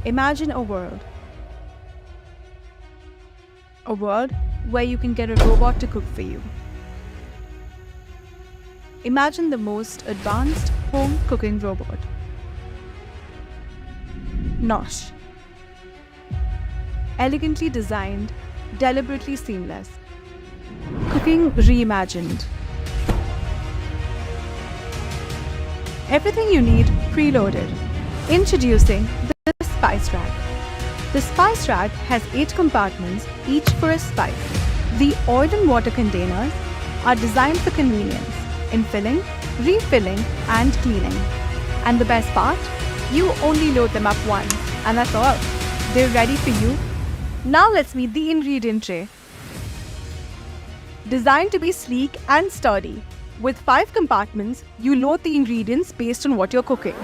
Imagine a world where you can get a robot to cook for you. Imagine the most advanced home cooking robot, NOSH. Elegantly designed, deliberately seamless. Cooking reimagined. Everything you need preloaded. Introducing the Spice Rack. The Spice Rack has 8 compartments, each for a spice. The oil and water containers are designed for convenience in filling, refilling, and cleaning. And the best part? You only load them up once, and that's all. They're ready for you. Now let's meet the ingredient tray. Designed to be sleek and sturdy. With 5 compartments, you load the ingredients based on what you're cooking.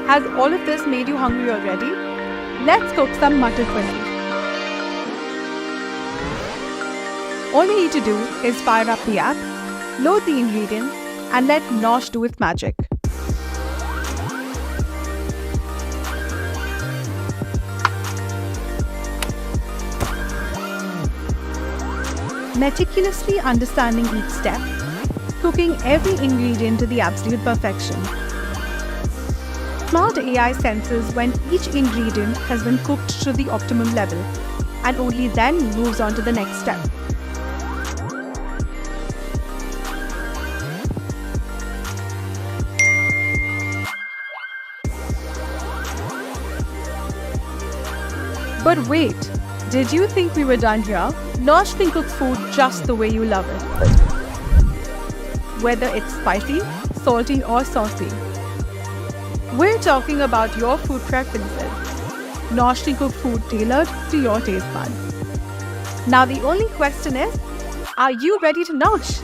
Has all of this made you hungry already? Let's cook some mutton paneer. All you need to do is fire up the app, load the ingredients, and let NOSH do its magic. Meticulously understanding each step, cooking every ingredient to the absolute perfection. Smart AI senses when each ingredient has been cooked to the optimum level and only then moves on to the next step. But wait, did you think we were done here? NOSH can cook food just the way you love it. Whether it's spicy, salty, or saucy. We're talking about your food preferences. NOSH can cook food tailored to your taste buds. Now the only question is, are you ready to NOSH?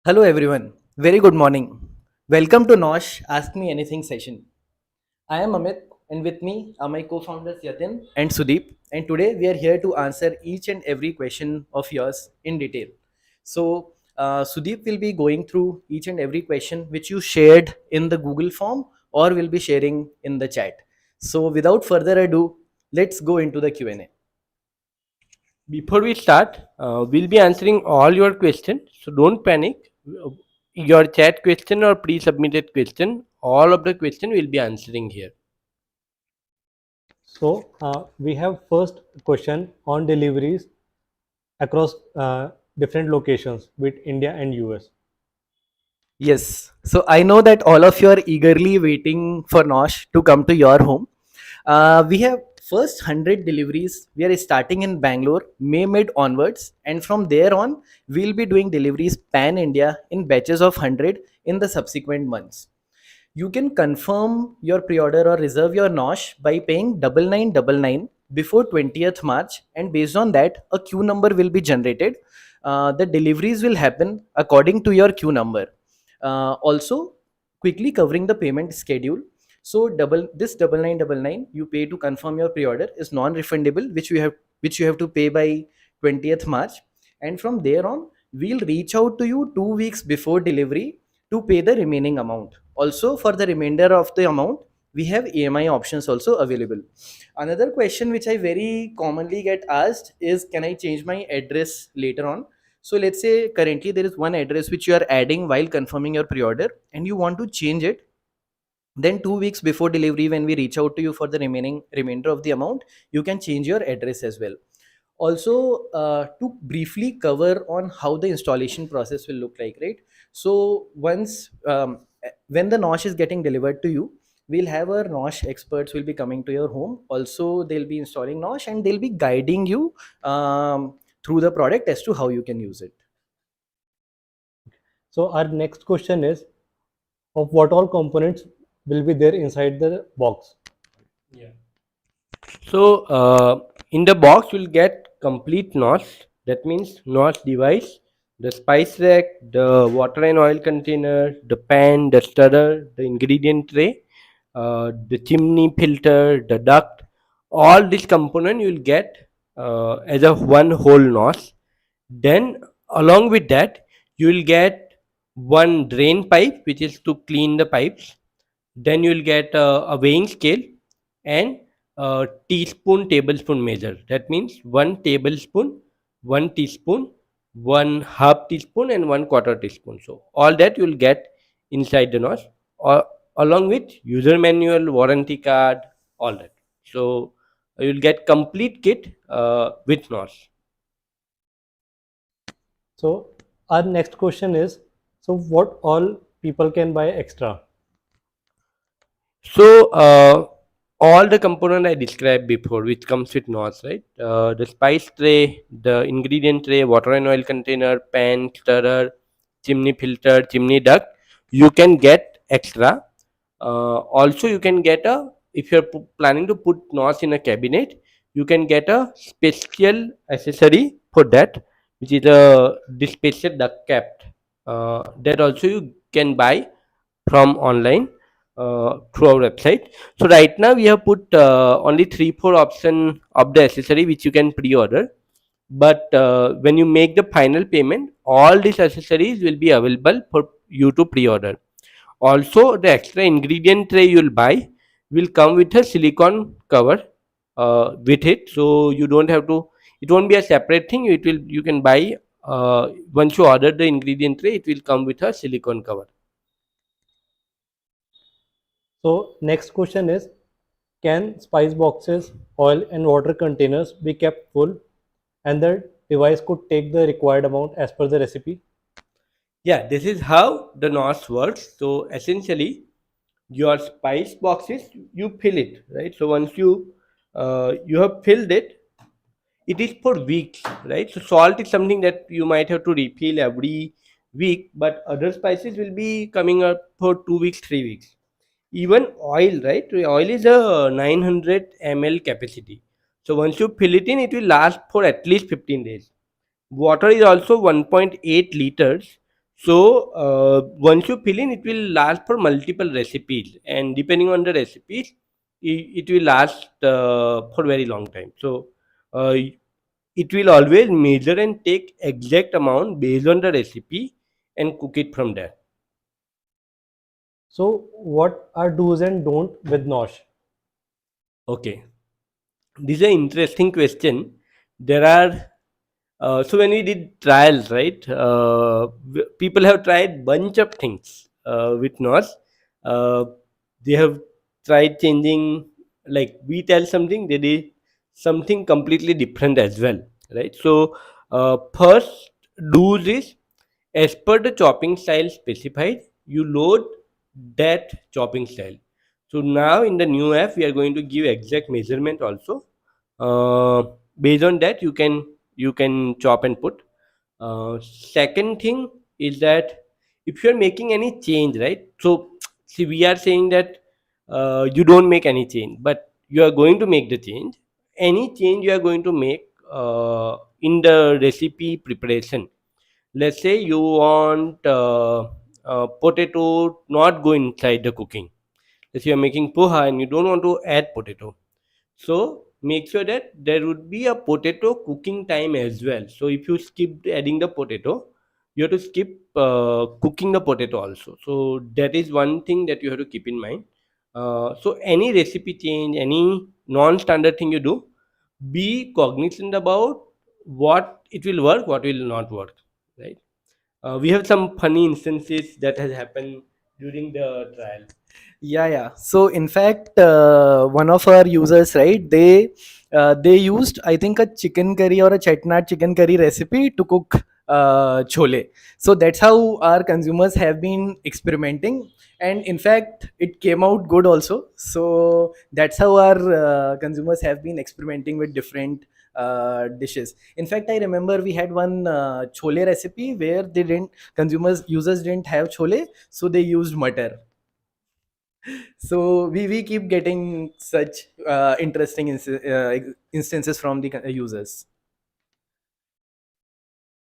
Hello everyone, very good morning. Welcome to NOSH Ask Me Anything session. I am Amit and with me are my co-founders Yatin and Sudeep, and today we are here to answer each and every question of yours in detail. Sudeep will be going through each and every question which you shared in the Google form or will be sharing in the chat. So without further ado, let's go into the Q&A. Before we start, we'll be answering all your questions, so don't panic. Your chat question or pre-submitted question, all of the question will be answering here. So we have first question on deliveries across different locations with India and US. Yes. So I know that all of you are eagerly waiting for Nosh to come to your home. We have first 100 deliveries. We are starting in Bangalore, May mid onwards, and from there on, we'll be doing deliveries pan India in batches of 100 in the subsequent months. You can confirm your pre-order or reserve your Nosh by paying 9999 before 20th March, and based on that, a queue number will be generated. The deliveries will happen according to your queue number. Also, quickly covering the payment schedule. So double nine double nine you pay to confirm your pre-order is non-refundable, which you have to pay by 20th March, and from there on we'll reach out to you 2 weeks before delivery to pay the remaining amount. Also, for the remainder of the amount, we have EMI options also available. Another question which I very commonly get asked is, can I change my address later on? So let's say currently there is one address which you are adding while confirming your pre-order and you want to change it. Then 2 weeks before delivery, when we reach out to you for the remainder of the amount, you can change your address as well. Also, to briefly cover on how the installation process will look like, right? So once when the nosh is getting delivered to you, we'll have our nosh experts will be coming to your home. Also, they'll be installing nosh and they'll be guiding you through the product as to how you can use it. So our next question is, of what all components will be there inside the box? Yeah. So in the box you'll get complete NOS. That means NOS device, the spice rack, the water and oil container, the pan, the stirrer, the ingredient tray, the chimney filter, the duct, all this component you will get as a one whole NOS. Then along with that, you will get one drain pipe which is to clean the pipes. Then you will get a weighing scale and a teaspoon tablespoon measure. That means one tablespoon, one teaspoon, one half teaspoon, and one quarter teaspoon. So all that you will get inside the NOS, or along with user manual, warranty card, all that. So you will get complete kit with NOS. So our next question is, so what all people can buy extra? So all the component I described before, which comes with NOS, right? The spice tray, the ingredient tray, water and oil container, pan, stirrer, chimney filter, chimney duct, you can get extra. Also, you can get a, if you're planning to put NOS in a cabinet, you can get a special accessory for that, which is a this special duct cap. That also you can buy from online through our website. So right now we have put only 3 4 option of the accessory which you can pre-order. But when you make the final payment, all these accessories will be available for you to pre-order. Also, the extra ingredient tray you'll buy will come with a silicone cover with it, so you don't have to. It won't be a separate thing. It will, you can buy once you order the ingredient tray. It will come with a silicone cover. So next question is, can spice boxes, oil and water containers be kept full and the device could take the required amount as per the recipe? Yeah, this is how the NOS works. So essentially, your spice boxes, you fill it, right? So once you have filled it, it is for weeks, right? So salt is something that you might have to refill every week, but other spices will be coming up for 2 weeks, 3 weeks. Even oil, right? Oil is a 900 ml capacity. So once you fill it in, it will last for at least 15 days. Water is also 1.8 liters. So once you fill in, it will last for multiple recipes, and depending on the recipes, it will last for very long time. So uh, it will always measure and take exact amount based on the recipe and cook it from there. So what are do's and don't with NOSH? Okay, this is an interesting question. There are so when we did trials, right? People have tried bunch of things with NOS. Uh, they have tried changing, like we tell something, they did something completely different as well, right? So first do's is, as per the chopping style specified, you load that chopping style. So now in the new app, we are going to give exact measurement also. Based on that, you can chop and put. Second thing is that if you are making any change, right? So see, we are saying that you don't make any change, but you are going to make the change. Any change you are going to make in the recipe preparation. Let's say you want potato not go inside the cooking. Let's say you're making poha and you don't want to add potato, so make sure that there would be a potato cooking time as well. So if you skip adding the potato, you have to skip cooking the potato also. So that is one thing that you have to keep in mind. So any recipe change, any non-standard thing you do, be cognizant about what it will work, what will not work, right? We have some funny instances that has happened during the trial. Yeah. So in fact, one of our users, right, they used, I think, a chicken curry or a chetnat chicken curry recipe to cook chole. So that's how our consumers have been experimenting, and in fact, it came out good also. So that's how our consumers have been experimenting with different dishes. In fact, I remember we had one chole recipe where they didn't consumers users didn't have chole, so they used mutter. So we keep getting such interesting instances from the users.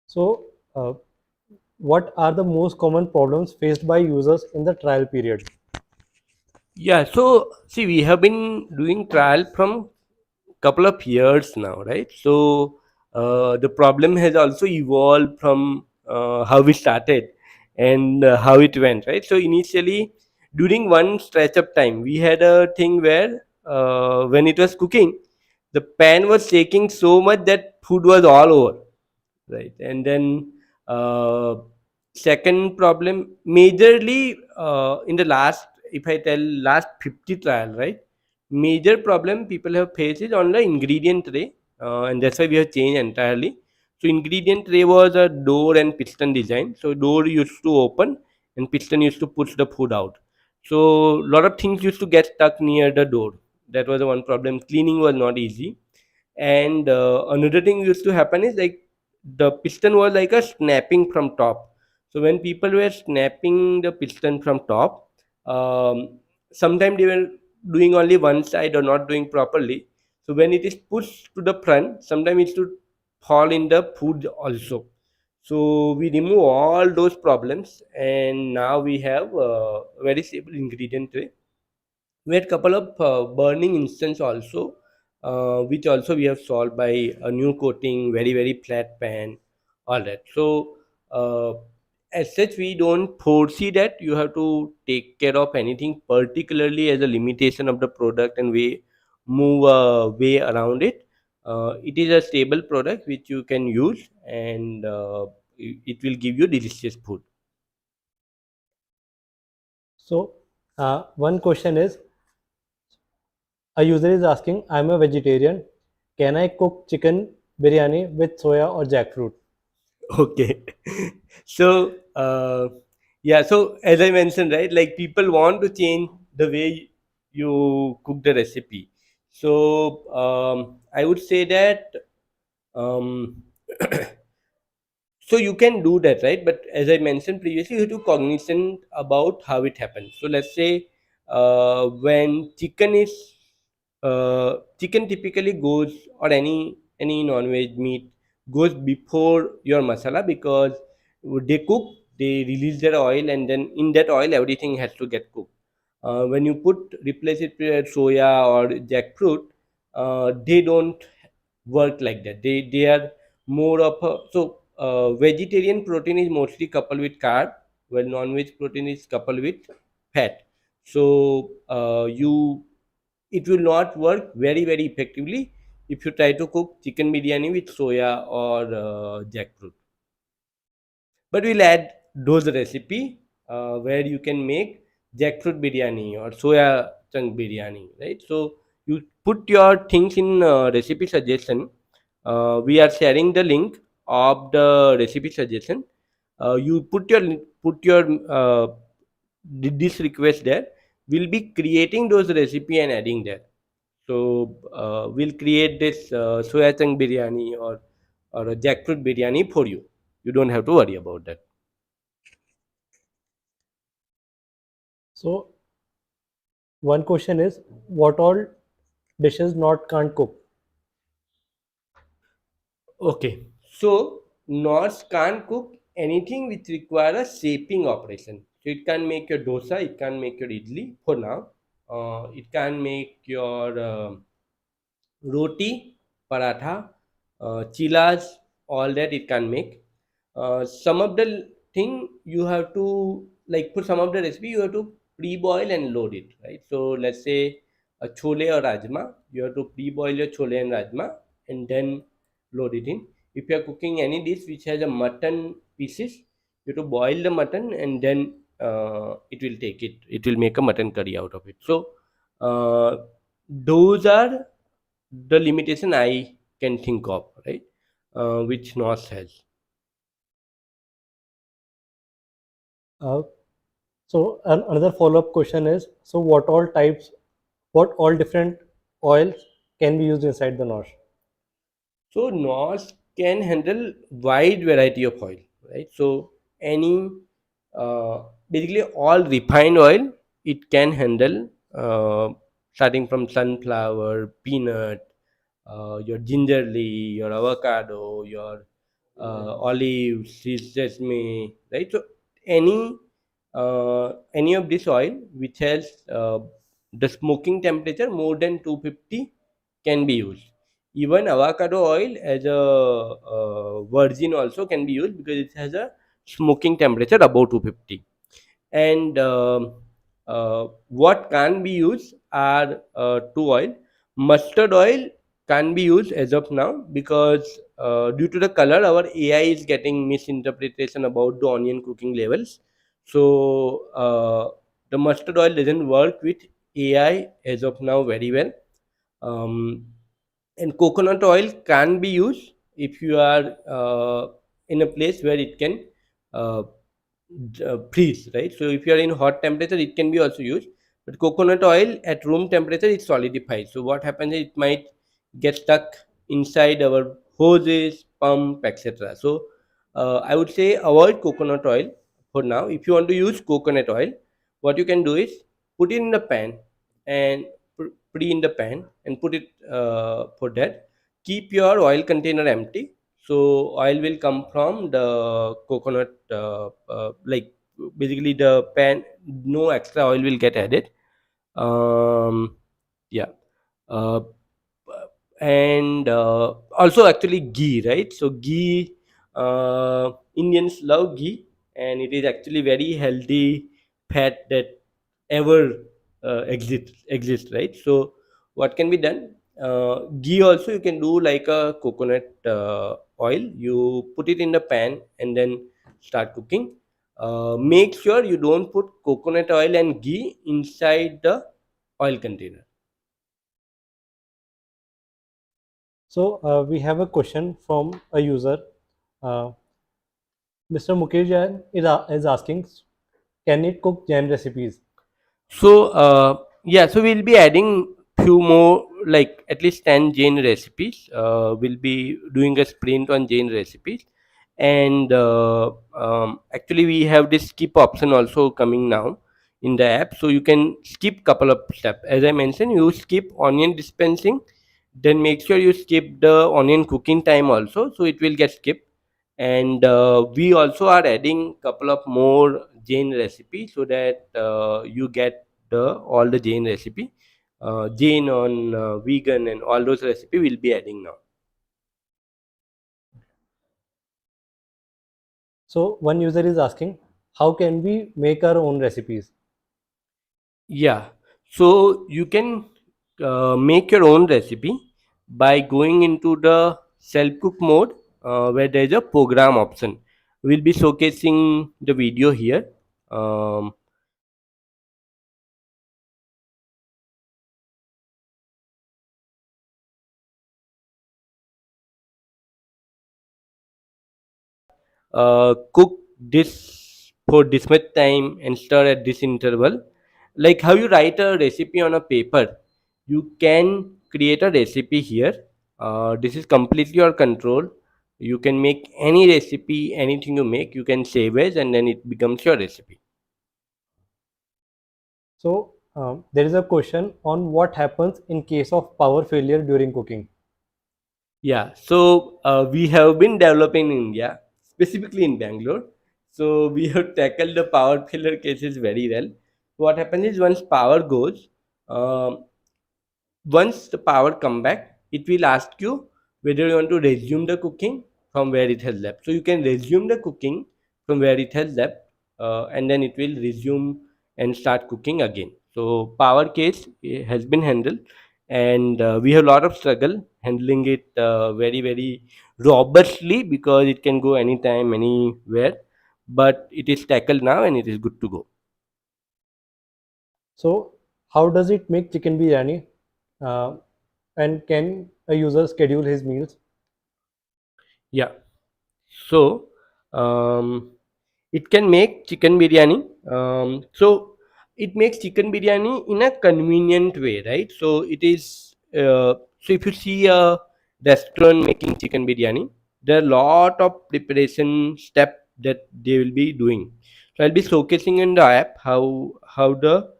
So what are the most common problems faced by users in the trial period? Yeah, so see, we have been doing trial from couple of years now, right? So the problem has also evolved from how we started and how it went, right? So initially, during one stretch of time, we had a thing where when it was cooking, the pan was shaking so much that food was all over, right? And then uh, second problem majorly in the last, if I tell, last 50 trial, right, major problem people have faced is on the ingredient tray, and that's why we have changed entirely. So ingredient tray was a door and piston design, so door used to open and piston used to push the food out. So a lot of things used to get stuck near the door. That was the one problem. Cleaning was not easy. And another thing used to happen is like the piston was like a snapping from top. So when people were snapping the piston from top, sometimes they were doing only one side or not doing properly. So when it is pushed to the front, sometimes it should fall in the food also. So we remove all those problems, and now we have very stable ingredient tray. We had couple of burning instance also, which also we have solved by a new coating, very flat pan, all that. So as such, we don't foresee that you have to take care of anything particularly as a limitation of the product, and we move a way around it. It is a stable product which you can use, and it will give you delicious food. So, one question is, a user is asking, I'm a vegetarian. Can I cook chicken biryani with soya or jackfruit? Okay. So, yeah, so as I mentioned, right, like people want to change the way you cook the recipe. So, I would say that um, so you can do that, right? But as I mentioned previously, you have to cognizant about how it happens. So let's say when chicken typically goes, or any non-veg meat goes before your masala, because they cook, they release their oil, and then in that oil everything has to get cooked. When you replace it with soya or jackfruit, they don't work like that. They are more of a, so vegetarian protein is mostly coupled with carb, while non-veg protein is coupled with fat. So you it will not work very effectively if you try to cook chicken biryani with soya or jackfruit. But we'll add those recipe where you can make jackfruit biryani or soya chunk biryani, right? So you put your things in recipe suggestion. We are sharing the link of the recipe suggestion. You put your this request there. We'll be creating those recipe and adding that. So we'll create this soya chunk biryani or a jackfruit biryani for you. You don't have to worry about that. So, one question is, what all dishes not can't cook? Okay, so NOS can't cook anything which require a shaping operation. So it can make your dosa, it can make your idli for now. It can make your roti, paratha, chilas, all that it can make. Some of the thing you have to, like for some of the recipe you have to pre-boil and load it, right? So let's say a chole or rajma, you have to pre-boil your chole and rajma and then load it in. If you are cooking any dish which has a mutton pieces, you have to boil the mutton and then it will make a mutton curry out of it. So uh, those are the limitation I can think of, right? Which NOS has. Uh, so, another follow-up question is, so what all different oils can be used inside the NOSH? So NOS can handle wide variety of oil, right? So any basically all refined oil it can handle, starting from sunflower, peanut, your gingerly, your avocado, your olives, sesame, right? So any any of this oil which has the smoking temperature more than 250 can be used. Even avocado oil as a virgin also can be used because it has a smoking temperature above 250. And what can be used are two oil. Mustard oil can be used as of now because due to the color our AI is getting misinterpretation about the onion cooking levels. So the mustard oil doesn't work with AI as of now very well. um, and coconut oil can be used if you are in a place where it can uh, freeze, right? So if you are in hot temperature it can be also used, but coconut oil at room temperature it solidifies. So what happens is it might get stuck inside our hoses, pump, etc. So I would say avoid coconut oil for now. If you want to use coconut oil, what you can do is put it in the pan and put it in the pan and put it for that. Keep your oil container empty, so oil will come from the coconut, like basically the pan, no extra oil will get added. Yeah. uh, and also actually ghee, right? So ghee, Indians love ghee, and it is actually very healthy fat that ever exist, right? So what can be done, ghee also you can do like a coconut oil. You put it in the pan and then start cooking. Make sure you don't put coconut oil and ghee inside the oil container. So we have a question from a user. Uh, Mr. Mukesh Jain is asking, can it cook jam recipes? So yeah, so we'll be adding few more, like at least 10 Jain recipes. We'll be doing a sprint on Jain recipes, and actually we have this skip option also coming now in the app, so you can skip couple of steps. As I mentioned, you skip onion dispensing, then make sure you skip the onion cooking time also, so it will get skipped. And we also are adding couple of more Jain recipes so that you get the all the Jain recipe, Jain on vegan, and all those recipe we'll be adding now. So one user is asking, how can we make our own recipes? Yeah, so you can make your own recipe by going into the self cook mode, where there is a program option. We'll be showcasing the video here. Um, Cook this for this much time and stir at this interval. Like how you write a recipe on a paper, you can create a recipe here. This is completely your control. You can make any recipe, anything you make you can save as, and then it becomes your recipe. So there is a question on what happens in case of power failure during cooking. Yeah, so we have been developing in India, specifically in Bangalore. So we have tackled the power failure cases very well. What happens is once power goes, um, once the power come back, it will ask you whether you want to resume the cooking from where it has left. So you can resume the cooking from where it has left, and then it will resume and start cooking again. So power case has been handled, and we have a lot of struggle handling it very robustly because it can go anytime, anywhere. But it is tackled now, and it is good to go. So how does it make chicken biryani? Uh, and can a user schedule his meals? Yeah. So um, it can make chicken biryani. So it makes chicken biryani in a convenient way, right? So it is. So if you see a restaurant making chicken biryani, there are a lot of preparation step that they will be doing. So I'll be showcasing in the app how the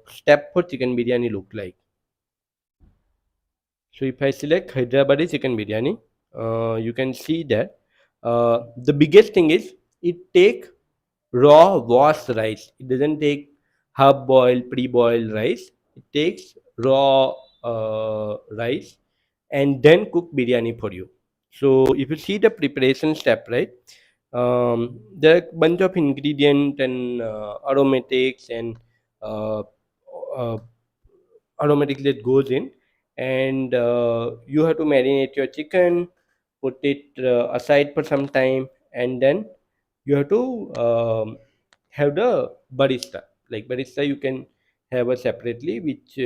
step for chicken biryani look like. So if I select Hyderabadi chicken biryani, you can see that the biggest thing is it take raw washed rice. It doesn't take half boiled, pre-boiled rice. It takes raw rice and then cook biryani for you. So if you see the preparation step, right? There are a bunch of ingredient and aromatics and uh, uh, aromatics that goes in, and you have to marinate your chicken, put it aside for some time, and then you have to have the barista. Like barista you can have a separately, which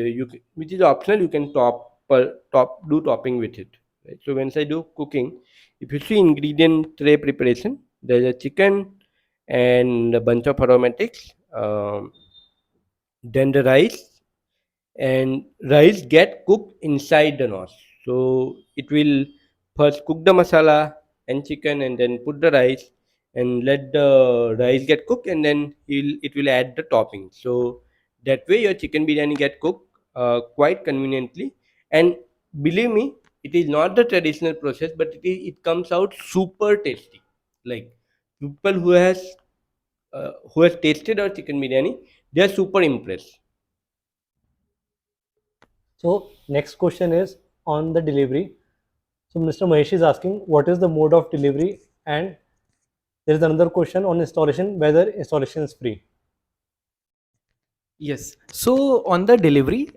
which is optional. You can do topping with it, right? So once I do cooking, if you see ingredient tray preparation, there's a chicken and a bunch of aromatics, then the rice, and rice get cooked inside the NOS. So it will first cook the masala and chicken and then put the rice and let the rice get cooked, and then it will add the topping. So that way your chicken biryani get cooked quite conveniently. And believe me, it is not the traditional process, but it comes out super tasty. Like people who has tasted our chicken biryani, they are super impressed. So next question is on the delivery. So Mr. Mahesh is asking what is the mode of delivery, and there is another question on installation, whether installation is free. Yes. So on the delivery,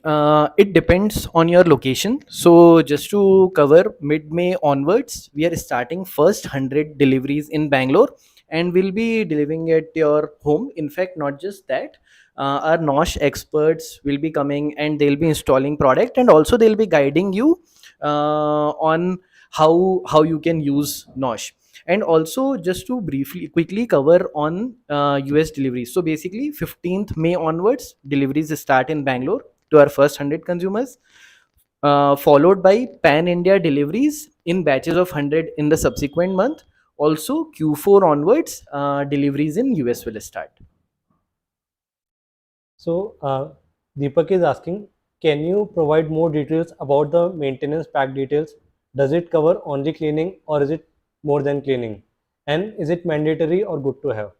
it depends on your location. So just to cover mid-May onwards, we are starting first 100 deliveries in Bangalore, and we'll be delivering at your home. In fact, not just that, our NOSH experts will be coming and they'll be installing product, and also they'll be guiding you on how you can use NOSH. And also just to briefly quickly cover on US deliveries. So basically 15th May onwards deliveries start in Bangalore to our first 100 consumers, followed by pan India deliveries in batches of 100 in the subsequent month. Also Q4 onwards deliveries in US will start. So Deepak is asking, can you provide more details about the maintenance pack details? Does it cover only cleaning or is it more than cleaning? And is it mandatory or good to have?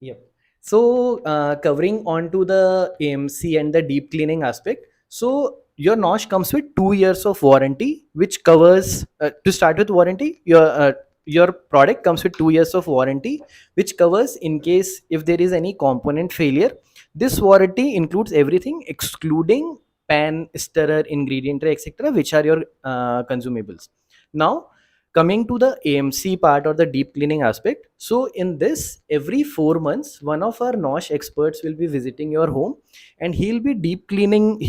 Yep. So covering onto the AMC and the deep cleaning aspect. So your NOSH comes with 2 years of warranty, which covers to start with warranty. Your product comes with 2 years of warranty, which covers in case if there is any component failure. This warranty includes everything excluding pan, stirrer, ingredient tray, etc., which are your consumables. Now coming to the AMC part or the deep cleaning aspect. So in this, every 4 months, one of our NOSH experts will be visiting your home, and he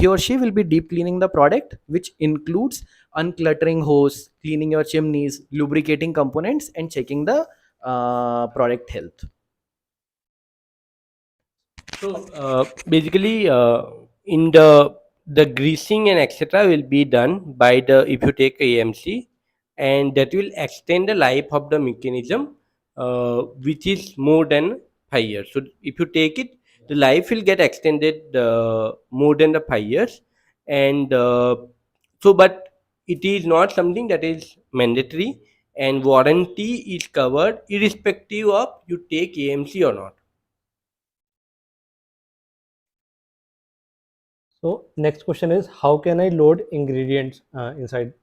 or she will be deep cleaning the product, which includes uncluttering hose, cleaning your chimneys, lubricating components, and checking the product health. So basically, in the greasing and etc. will be done by the, if you take AMC, and that will extend the life of the mechanism, which is more than 5 years. So if you take it, the life will get extended more than the 5 years, and so but it is not something that is mandatory, and warranty is covered irrespective of you take AMC or not. So next question is, how can I load ingredients inside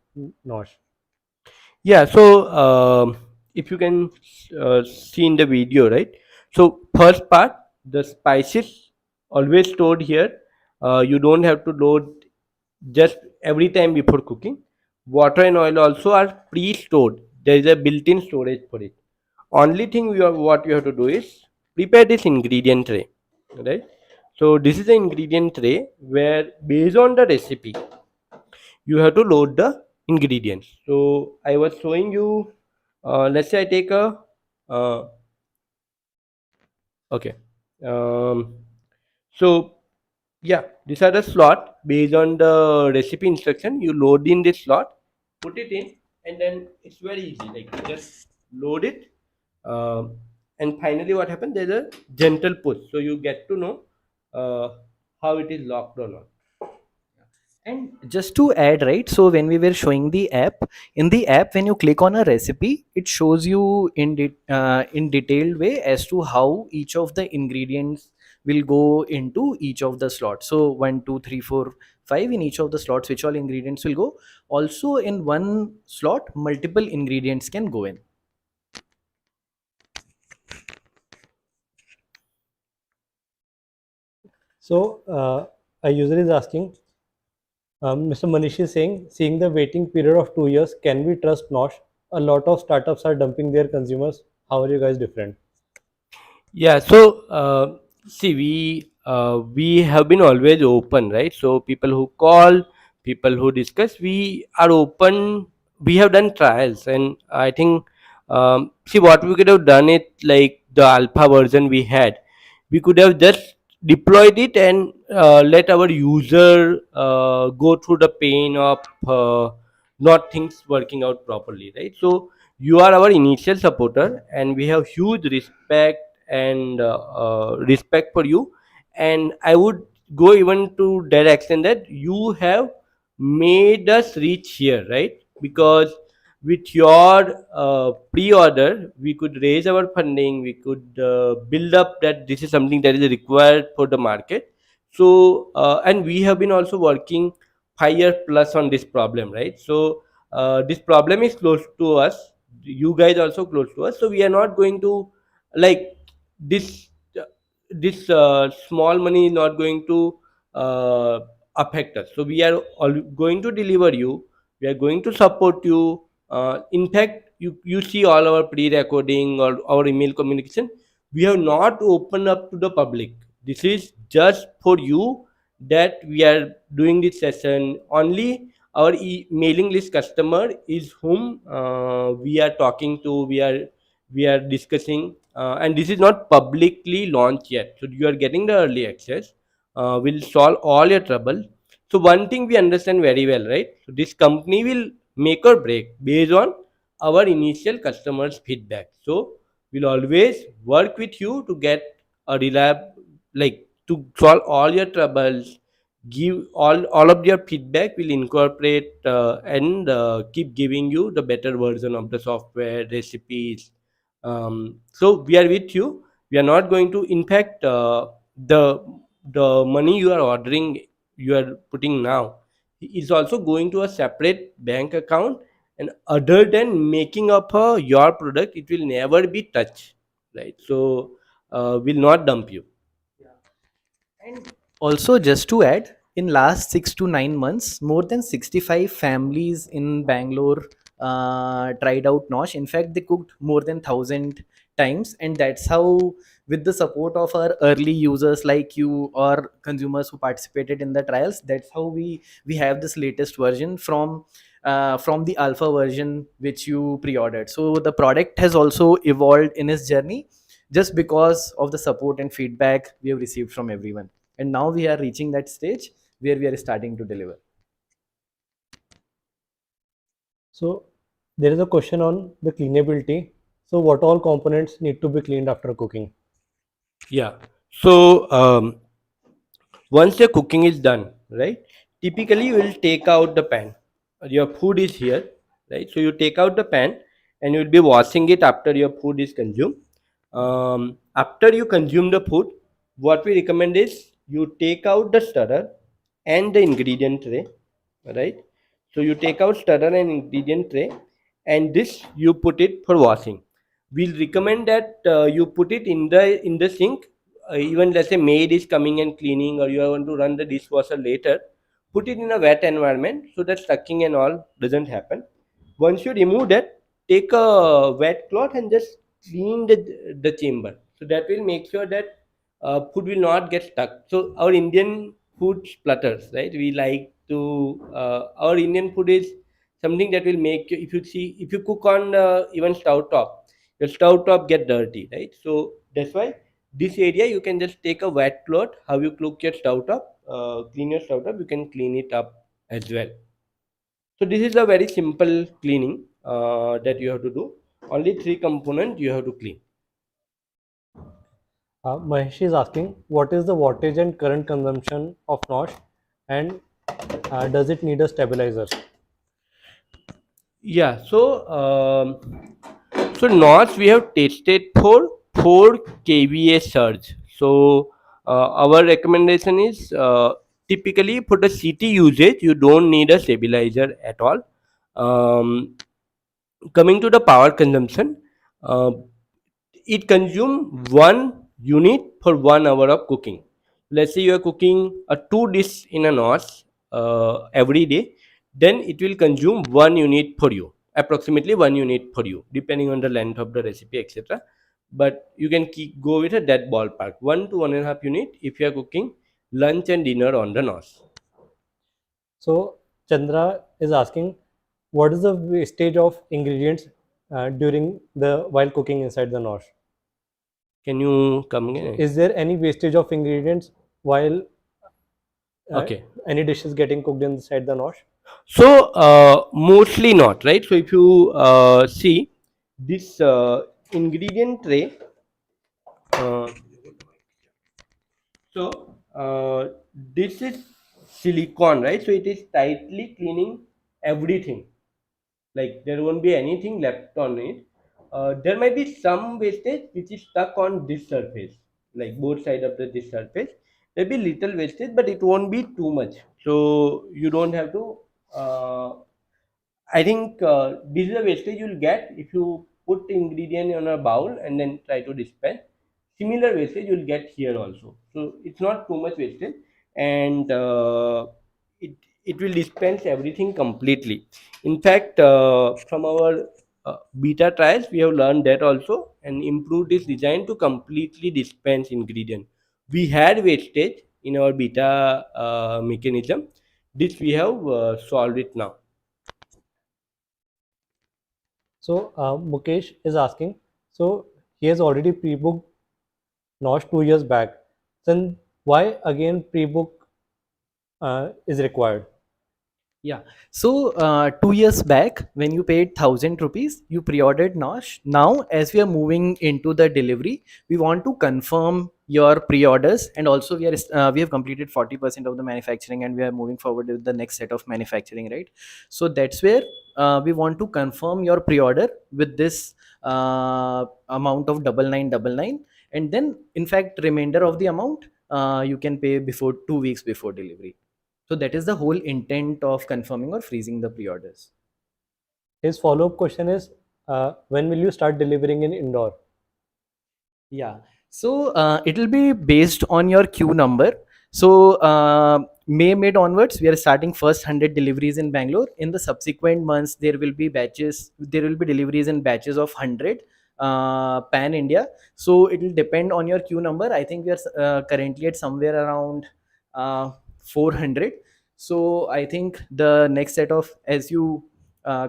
NOSH? Yeah, so if you can see in the video, right? So first part, the spices always stored here. You don't have to load just every time before cooking. Water and oil also are pre-stored. There is a built-in storage for it. Only thing what you have to do is prepare this ingredient tray, right? So this is the ingredient tray where based on the recipe you have to load the ingredients. So I was showing you, let's say I take a uh, okay, um, so yeah, these are the slot based on the recipe instruction. You load in this slot, put it in, and then it's very easy, like you just load it. And finally what happens, there's a gentle push, so you get to know uh, how it is locked or not. And just to add, right? So when we were showing the app, in the app, when you click on a recipe, it shows you in detailed way as to how each of the ingredients will go into each of the slots. So 1, 2, 3, 4, 5 in each of the slots, which all ingredients will go. Also in one slot, multiple ingredients can go in. So a user is asking, Mr. Manish is saying, seeing the waiting period of 2 years, can we trust NOSH? A lot of startups are dumping their consumers. How are you guys different? Yeah, so see, we have been always open, right? So people who call, people who discuss, we are open. We have done trials, and I think see what we could have done it like the alpha version we had. We could have just deployed it and let our user go through the pain of not things working out properly, right? So you are our initial supporter, and we have huge respect for you. And I would go even to that extent that you have made us reach here, right? Because with your pre-order we could raise our funding, we could build up that this is something that is required for the market. So and we have been also working 5 years plus on this problem, right? So this problem is close to us, you guys also close to us, so we are not going to like this small money is not going to uh, affect us. So we are going to deliver you, we are going to support you. In fact, you see all our pre-recording or our email communication, we have not opened up to the public. This is just for you, that we are doing this session only. Our mailing list customer is whom we are talking to, we are discussing, and this is not publicly launched yet, so you are getting the early access. Will solve all your trouble. So one thing we understand very well, right? So this company will make or break based on our initial customers feedback. So we'll always work with you to get a reliable, like to solve all your troubles, give all of your feedback will incorporate and keep giving you the better version of the software recipes. So we are with you, we are not going to, in fact, the money you are ordering, you are putting now, is also going to a separate bank account, and other than making up your product, it will never be touched, right? So will not dump you. And also, just to add, in last 6 to 9 months, more than 65 families in Bangalore tried out Nosh. In fact, they cooked more than 1,000 times, and that's how, with the support of our early users like you or consumers who participated in the trials, that's how we have this latest version from the alpha version which you pre-ordered. So the product has also evolved in its journey just because of the support and feedback we have received from everyone. And now we are reaching that stage where we are starting to deliver. So there is a question on the cleanability. So what all components need to be cleaned after cooking? Yeah. So once your cooking is done, right? Typically, you will take out the pan. Your food is here, right? So you take out the pan and you will be washing it after your food is consumed. After you consume the food, what we recommend is you take out the stirrer and the ingredient tray, right? So you take out stirrer and ingredient tray, and this you put it for washing. We'll recommend that you put it in the sink. Even let's say maid is coming and cleaning, or you want to run the dishwasher later, put it in a wet environment so that sucking and all doesn't happen. Once you remove that, take a wet cloth and just clean the chamber. So that will make sure that food will not get stuck. So our Indian food splutters, right? We like to our Indian food is something that will make you, if you see, if you cook on even stove top, your stove top get dirty, right? So that's why this area you can just take a wet cloth, how you cook your stove top, clean your stove top, you can clean it up as well. So this is a very simple cleaning that you have to do. Only three components you have to clean. Mahesh is asking, what is the wattage and current consumption of NOSH, and does it need a stabilizer? Yeah, so NOS we have tested for 4 kVA surge. So Our recommendation is typically for the city usage, you don't need a stabilizer at all. Coming to the power consumption, uh, it consume 1 unit for 1 hour of cooking. Let's say you are cooking a 2 dish in a NOS every day, then it will consume 1 unit for you, approximately 1 unit for you, depending on the length of the recipe, etc. But you can go with a that ballpark, 1 to 1.5 unit if you are cooking lunch and dinner on the NOS. So Chandra is asking, what is the wastage of ingredients during the while cooking inside the NOSH? Can you come again? Is there any wastage of ingredients while Okay. any dishes getting cooked inside the NOSH? So mostly not, right? So if you see this ingredient tray, uh, so this is silicone, right? So it is tightly cleaning everything. Like there won't be anything left on it. There might be some wastage which is stuck on this surface, like both side of this surface. There'll be little wastage, but it won't be too much. So you don't have to. I think this is the wastage you'll get if you put ingredient in a bowl and then try to dispense. Similar wastage you'll get here also. So it's not too much wastage, and it it will dispense everything completely. In fact, from our beta trials, we have learned that also and improved this design to completely dispense ingredient. We had wastage in our beta mechanism. This we have solved it now. So Mukesh is asking, so he has already pre-booked NOSH 2 years back. Then why again pre-book is required? Yeah. So 2 years back, when you paid 1,000 rupees, you pre-ordered Nosh. Now, as we are moving into the delivery, we want to confirm your pre-orders, and also we have completed 40% of the manufacturing, and we are moving forward with the next set of manufacturing, right? So that's where we want to confirm your pre-order with this amount of 9999, and then in fact remainder of the amount you can pay before 2 weeks before delivery. So that is the whole intent of confirming or freezing the pre-orders. His follow-up question is, when will you start delivering in Indore? Yeah. So it will be based on your queue number. So May mid onwards, we are starting first 100 deliveries in Bangalore. In the subsequent months, there will be batches. There will be deliveries in batches of 100 pan India. So it will depend on your queue number. I think we are currently at somewhere around 400. So I think the next set of, as you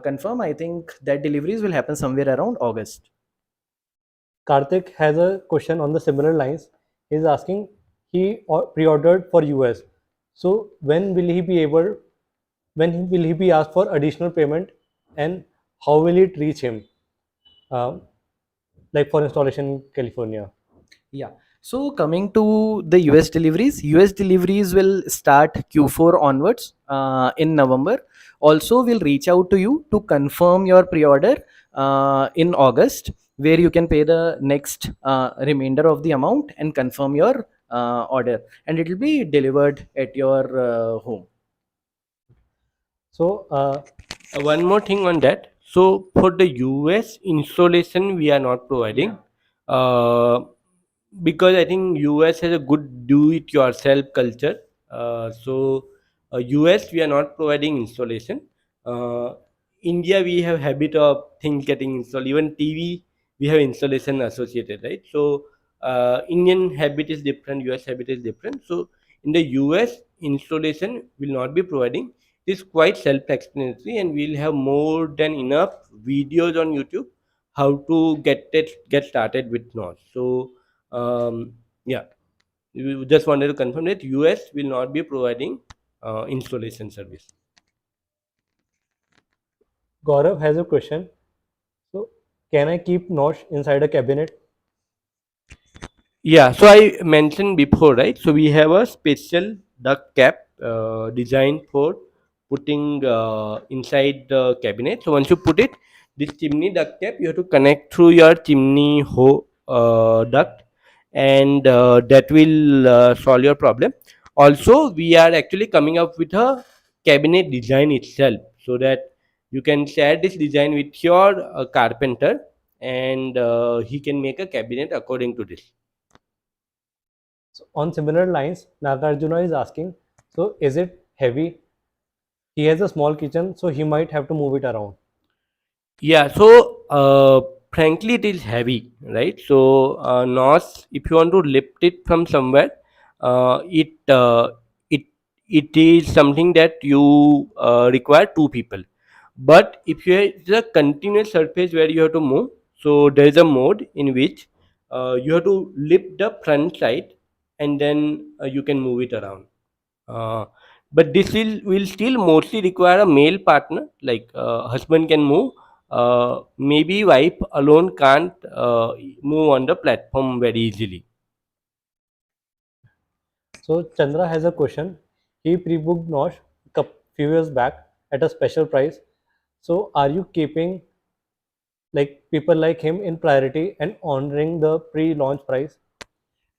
confirm, I think that deliveries will happen somewhere around August. Karthik has a question on the similar lines. He's asking, he pre-ordered for US. So when will he be asked for additional payment, and how will it reach him? Uh, like for installation in California. Yeah. So coming to the US deliveries will start Q4 onwards in November. Also, we'll reach out to you to confirm your pre-order in August, where you can pay the next remainder of the amount and confirm your order, and it will be delivered at your home. So One more thing on that. So for the US installation, we are not providing because I think US has a good do-it-yourself culture. US we are not providing installation. Uh, India we have habit of things getting installed. Even TV we have installation associated, right? So Indian habit is different, US habit is different. So in the US installation will not be providing. It is quite self-explanatory, and we'll have more than enough videos on YouTube how to get started with NOS. So yeah, we just wanted to confirm that US will not be providing installation service. Gaurav has a question. So can I keep NOSH inside a cabinet? Yeah, so I mentioned before, right? So we have a special duck cap designed for putting inside the cabinet. So once you put it, this chimney duct cap you have to connect through your chimney duct, and that will solve your problem. Also, we are actually coming up with a cabinet design itself, so that you can share this design with your carpenter, and he can make a cabinet according to this. So on similar lines, Nagarjuna is asking, so is it heavy? He has a small kitchen, so he might have to move it around. Yeah, so frankly, it is heavy, right? So NOS, if you want to lift it from somewhere, it it is something that you require two people. But if you it's a continuous surface where you have to move, so there is a mode in which you have to lift the front side, and then you can move it around. Uh, but this will still mostly require a male partner, like husband can move. Maybe wife alone can't move on the platform very easily. So Chandra has a question. He pre-booked Nosh a few years back at a special price. So are you keeping like people like him in priority and honoring the pre-launch price?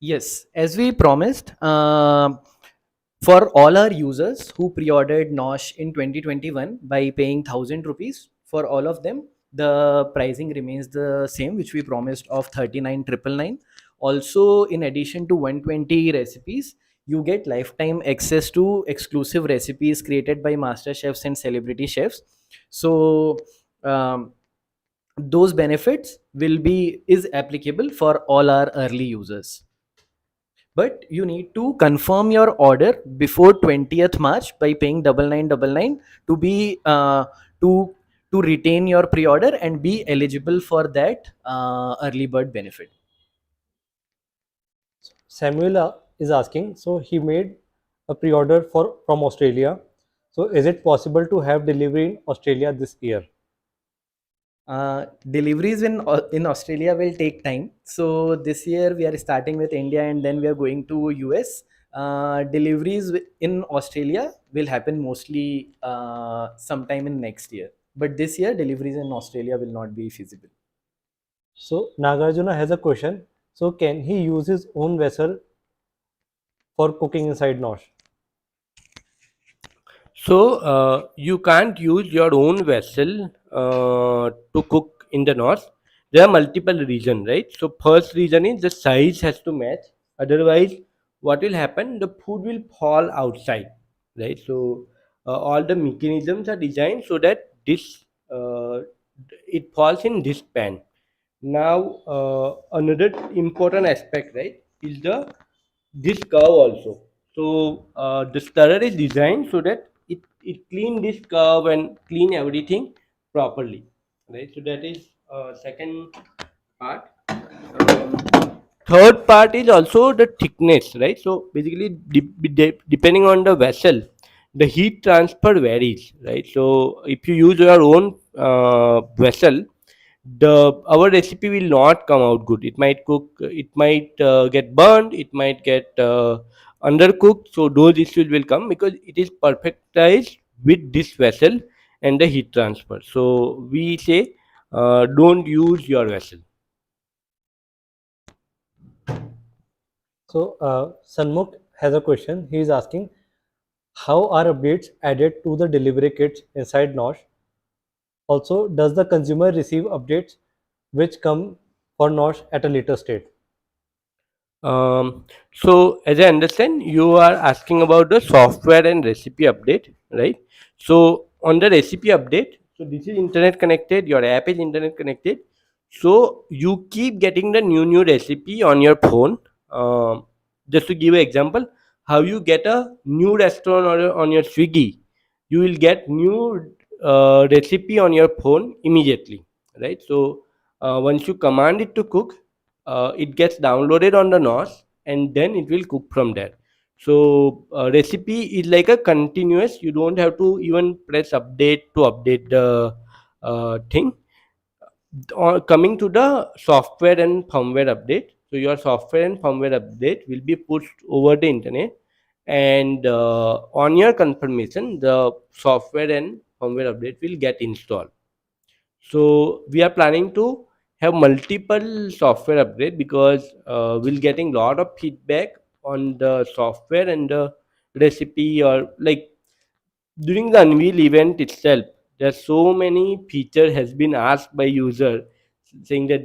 Yes, as we promised, for all our users who pre-ordered Nosh in 2021 by paying 1000 rupees, for all of them, the pricing remains the same, which we promised of 39,999. Also, in addition to 120 recipes, you get lifetime access to exclusive recipes created by master chefs and celebrity chefs. So, um, those benefits will be is applicable for all our early users, but you need to confirm your order before 20th March by paying 9999 to be to to retain your pre-order and be eligible for that early bird benefit. Samuel is asking, so he made a pre-order for from Australia. So is it possible to have delivery in Australia this year? Deliveries in Australia will take time. So this year we are starting with India and then we are going to US. Deliveries in Australia will happen mostly sometime in next year. But this year deliveries in Australia will not be feasible. So Nagarjuna has a question. So can he use his own vessel for cooking inside Nosh? So you can't use your own vessel to cook in the north. There are multiple reasons, right? So first reason is the size has to match. Otherwise, what will happen? The food will fall outside, right? So all the mechanisms are designed so that this it falls in this pan. Now another important aspect, right, is the this curve also. So the stirrer is designed so that it clean this curve and clean everything properly, right? So that is second part. Third part is also the thickness, right? So basically depending on the vessel, the heat transfer varies, right? So if you use your own vessel, the our recipe will not come out good. It might cook, it might get burned, it might get undercooked. So those issues will come because it is perfectized with this vessel and the heat transfer. So we say don't use your vessel. So Sanmukh has a question. He is asking, how are updates added to the delivery kits inside Nosh? Also, does the consumer receive updates which come for Nosh at a later state? So as I understand, you are asking about the software and recipe update, right? So on the recipe update, so this is internet connected, your app is internet connected. So you keep getting the new recipe on your phone. Just to give an example, how you get a new restaurant on your Swiggy, you will get new recipe on your phone immediately, right? So once you command it to cook, it gets downloaded on the NOS and then it will cook from there. So recipe is like a continuous. You don't have to even press update to update the thing. Coming to the software and firmware update. So your software and firmware update will be pushed over the internet, and on your confirmation, the software and firmware update will get installed. So we are planning to have multiple software upgrade, because we'll getting lot of feedback on the software and the recipe, or like during the unveil event itself, there's so many feature has been asked by user, saying that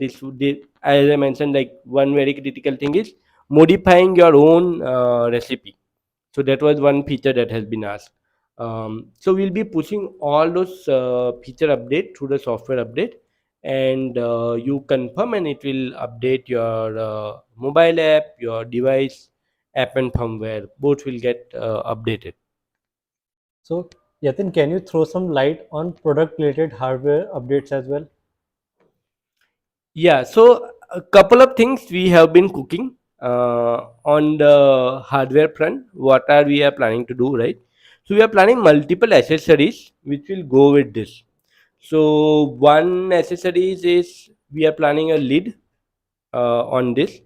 as I mentioned, like one very critical thing is modifying your own recipe. So that was one feature that has been asked. So we'll be pushing all those feature update through the software update, and you confirm and it will update your mobile app, your device app, and firmware both will get updated. So, Yatin, can you throw some light on product-related hardware updates as well? Yeah, so a couple of things we have been cooking on the hardware front. What are we are planning to do, right? So we are planning multiple accessories which will go with this. So one accessories is we are planning a lid on this.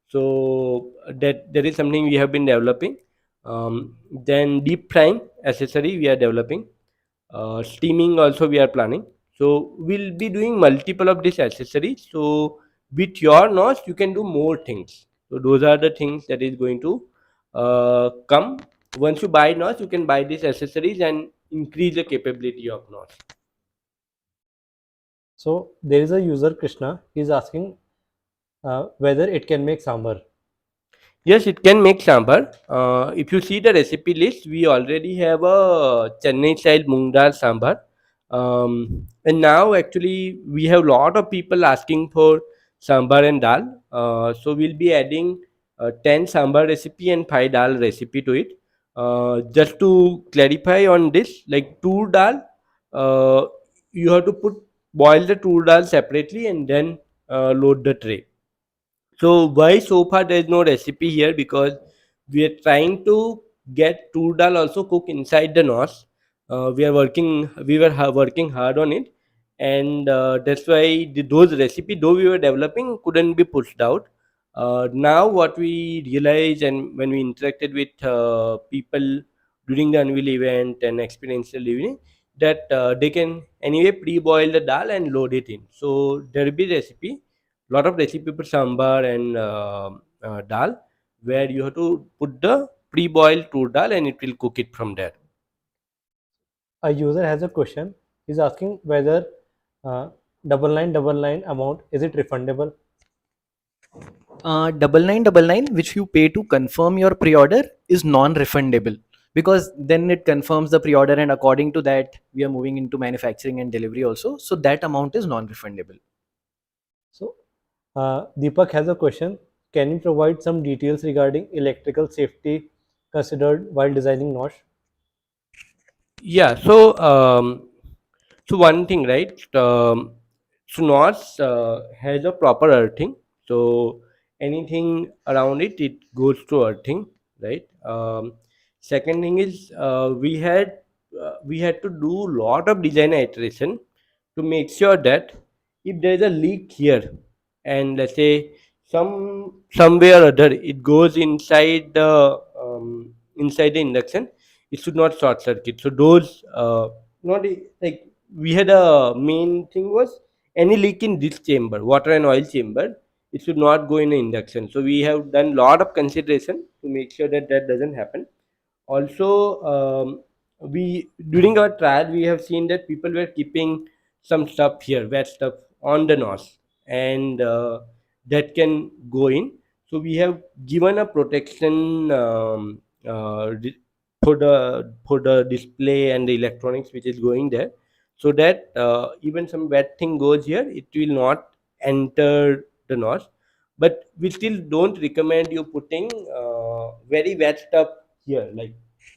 So that is something we have been developing. Then deep frying accessory we are developing. Steaming also we are planning. So we'll be doing multiple of these accessories. So with your NOS you can do more things. So those are the things that is going to come. Once you buy NOS, you can buy these accessories and increase the capability of NOS. So, there is a user Krishna. He's asking whether it can make sambar. Yes, it can make sambar. If you see the recipe list, we already have a Chennai style moong dal sambar. And now actually we have lot of people asking for sambar and dal. So we'll be adding 10 sambar recipe and 5 dal recipe to it. Just to clarify on this, like tur dal, uh, you have to boil the tur dal separately and then load the tray. So why so far there is no recipe here? Because we are trying to get tur dal also cook inside the nos. We were working hard on it, and that's why those recipe though we were developing couldn't be pushed out. Now what we realized, and when we interacted with people during the unveil event and experiential evening, that they can anyway pre-boil the dal and load it in. So there will be recipe, lot of recipe for sambar and dal, where you have to put the pre-boiled tur dal and it will cook it from there. A user has a question. He's asking whether uh, 9999 amount is it refundable? 9999 which you pay to confirm your pre-order is non-refundable, because then it confirms the pre-order, and according to that we are moving into manufacturing and delivery also, so that amount is non-refundable. So, Deepak has a question. Can you provide some details regarding electrical safety considered while designing NOSH? Yeah, so one thing, right? So NOS has a proper earthing. So anything around it, it goes to earthing, right? Second thing is we had to do lot of design iteration to make sure that if there is a leak here, and let's say somewhere or other it goes inside the induction, it should not short circuit. So those not like we had a main thing was any leak in this chamber, water and oil chamber, it should not go in an induction. So we have done lot of consideration to make sure that that doesn't happen. Also, we during our trial we have seen that people were keeping some stuff here, wet stuff on the nose, and that can go in. So we have given a protection for the display and the electronics which is going there, so that even some wet thing goes here, it will not enter the nose. But we still don't recommend you putting very wet stuff here. Like,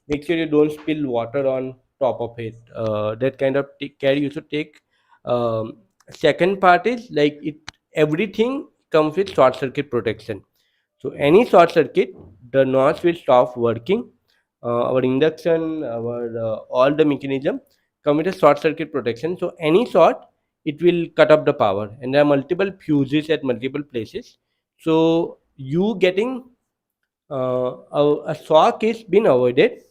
make sure you don't spill water on top of it. That kind of care you should take. Second part is like it everything comes with short circuit protection. So any short circuit, the NOS will stop working. Our induction, our all the mechanism come with a short circuit protection. So any short, it will cut off the power, and there are multiple fuses at multiple places. So you getting a shock is been avoided,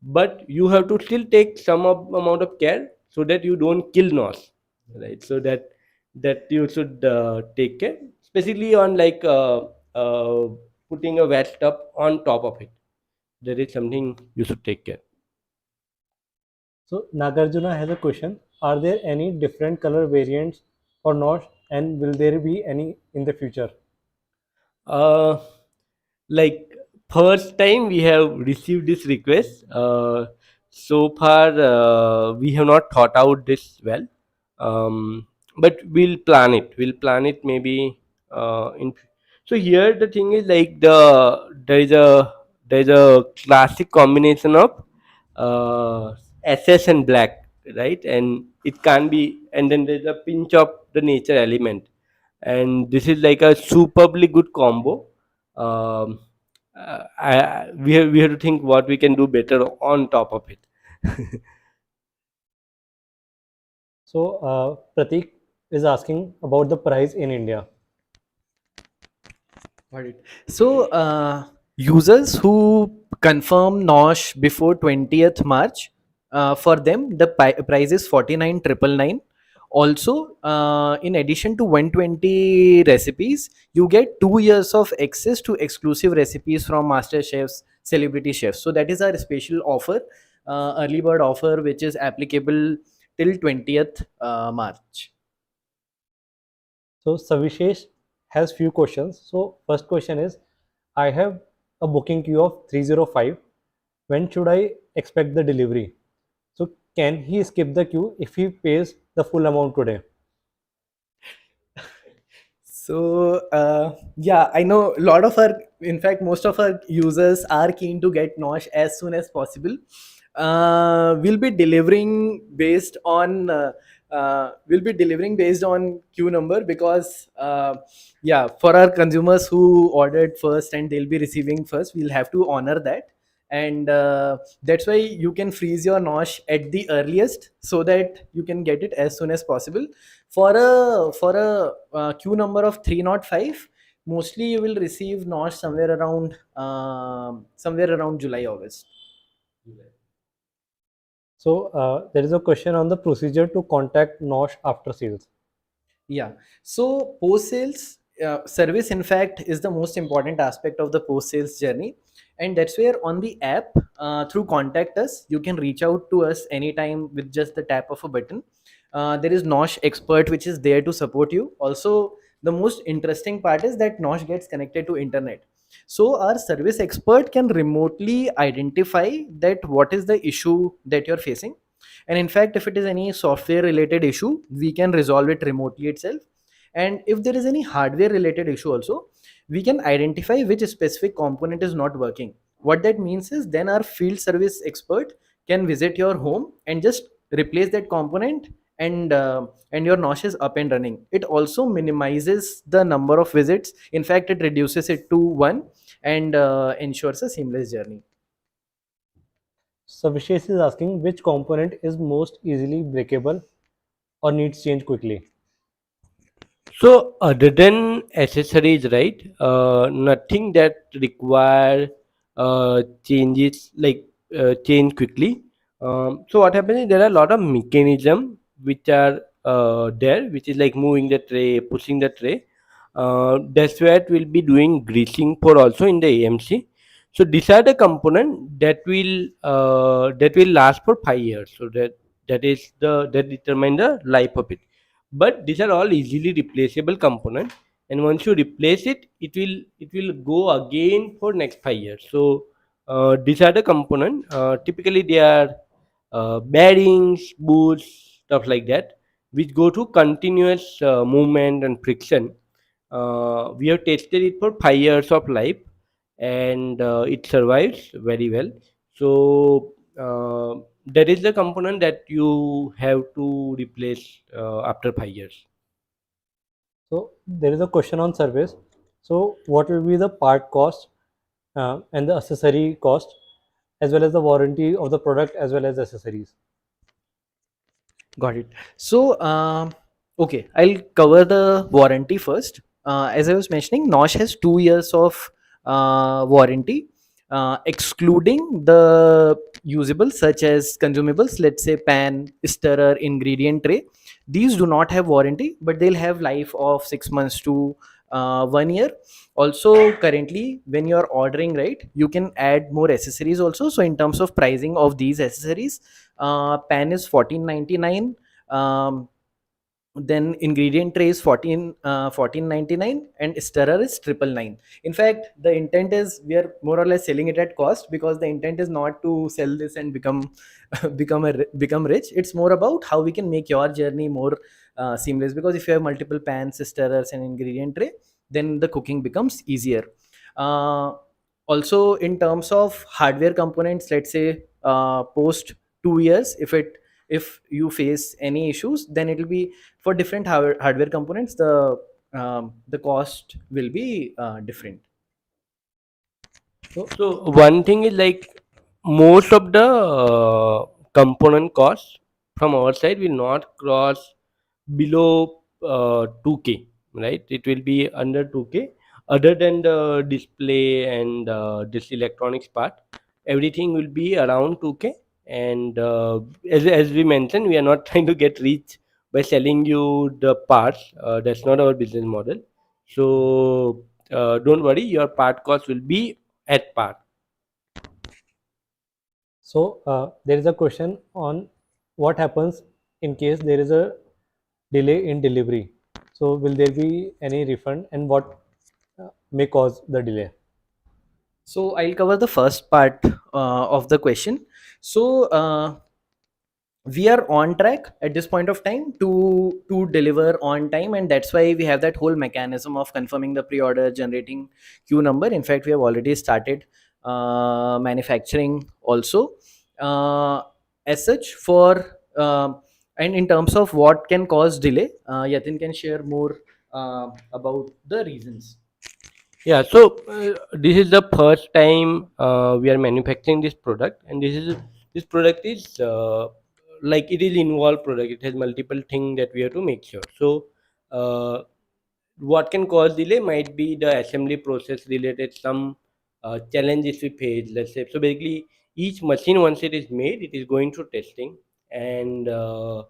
but you have to still take some amount of care so that you don't kill NOS, right? So that that you should take care, especially on like putting a wet stuff on top of it. That is something you should take care. So Nagarjuna has a question. Are there any different color variants for NOSH and will there be any in the future? Uh, like first time we have received this request. So far, we have not thought out this well, but we'll plan it. We'll plan it maybe in. So here the thing is like there is a classic combination of SS and black, right? And it can be, and then there's a pinch of the nature element, and this is like a superbly good combo. We have to think what we can do better on top of it. So Pratik is asking about the price in India. Got it. So, users who confirm NOSH before 20th March, for them the price is 49,999. Also, in addition to 120 recipes, you get 2 years of access to exclusive recipes from master chefs, celebrity chefs. So that is our special offer, early bird offer, which is applicable till 20th March. So Savishesh has few questions. So first question is, I have a booking queue of 305. When should I expect the delivery? So can he skip the queue if he pays the full amount today? So yeah, I know a lot of our, in fact, most of our users are keen to get NOSH as soon as possible. We'll be delivering based on queue number because yeah, for our consumers who ordered first and they'll be receiving first, we'll have to honor that. And that's why you can freeze your NOSH at the earliest so that you can get it as soon as possible. For a queue number of 305, mostly you will receive NOSH somewhere around July, August. So there is a question on the procedure to contact NOSH after sales. Yeah. So post sales service, in fact, is the most important aspect of the post sales journey, and that's where on the app, through contact us, you can reach out to us anytime with just the tap of a button. There is NOSH expert which is there to support you. Also, the most interesting part is that NOSH gets connected to internet. So our service expert can remotely identify that what is the issue that you're facing, and in fact if it is any software related issue we can resolve it remotely itself, and if there is any hardware related issue also we can identify which specific component is not working. What that means is then our field service expert can visit your home and just replace that component, and your NOSH is up and running. It also minimizes the number of visits. In fact, it reduces it to one, and ensures a seamless journey. Savishesh is asking which component is most easily breakable or needs change quickly. So other than accessories, right? Nothing that require changes like change quickly. So what happens is there are a lot of mechanism which are there, which is like moving the tray, pushing the tray. That's where we'll be doing greasing for also in the AMC. So these are the component that will last for 5 years. So that determine the life of it, but these are all easily replaceable component, and once you replace it, it will go again for next 5 years. So these are the component, typically they are bearings, boots, stuff like that, which go to continuous movement and friction. We have tested it for 5 years of life, and it survives very well. So that is the component that you have to replace after 5 years. So there is a question on service. So what will be the part cost and the accessory cost as well as the warranty of the product as well as accessories? Got it. So, okay, I'll cover the warranty first. As I was mentioning, NOSH has 2 years of warranty, excluding the usables such as consumables, let's say pan, stirrer, ingredient tray. these do not have warranty, but they'll have life of 6 months to 1 year. Also, currently when you're ordering, right, you can add more accessories also. So in terms of pricing of these accessories, pan is 1499, then ingredient tray is 1499, and stirrer is 999. In fact, the intent is we are more or less selling it at cost, because the intent is not to sell this and become become rich. It's more about how we can make your journey more seamless, because if you have multiple pans, stirrers, and ingredient tray, then the cooking becomes easier. uh, Also, in terms of hardware components, let's say post 2 years, if you face any issues, then it will be for different hardware components, the cost will be different. So one thing is like most of the component costs from our side will not cross below 2k, right? It will be under 2k. Other than the display and this electronics part, everything will be around 2k. And as we mentioned, we are not trying to get rich by selling you the parts. That's not our business model. So don't worry, your part cost will be at par. So there is a question on what happens in case there is a delay in delivery. So will there be any refund, and what may cause the delay? So I'll cover the first part of the question. So we are on track at this point of time to deliver on time, and that's why we have that whole mechanism of confirming the pre-order, generating queue number. In fact, we have already started manufacturing also. As such, for and in terms of what can cause delay, Yatin can share more about the reasons. Yeah, so this is the first time we are manufacturing this product, and this product is like it is involved product. It has multiple things that we have to make sure. So uh, what can cause delay might be the assembly process related some challenges we face. Let's say so basically each machine once it is made, it is going through testing, and a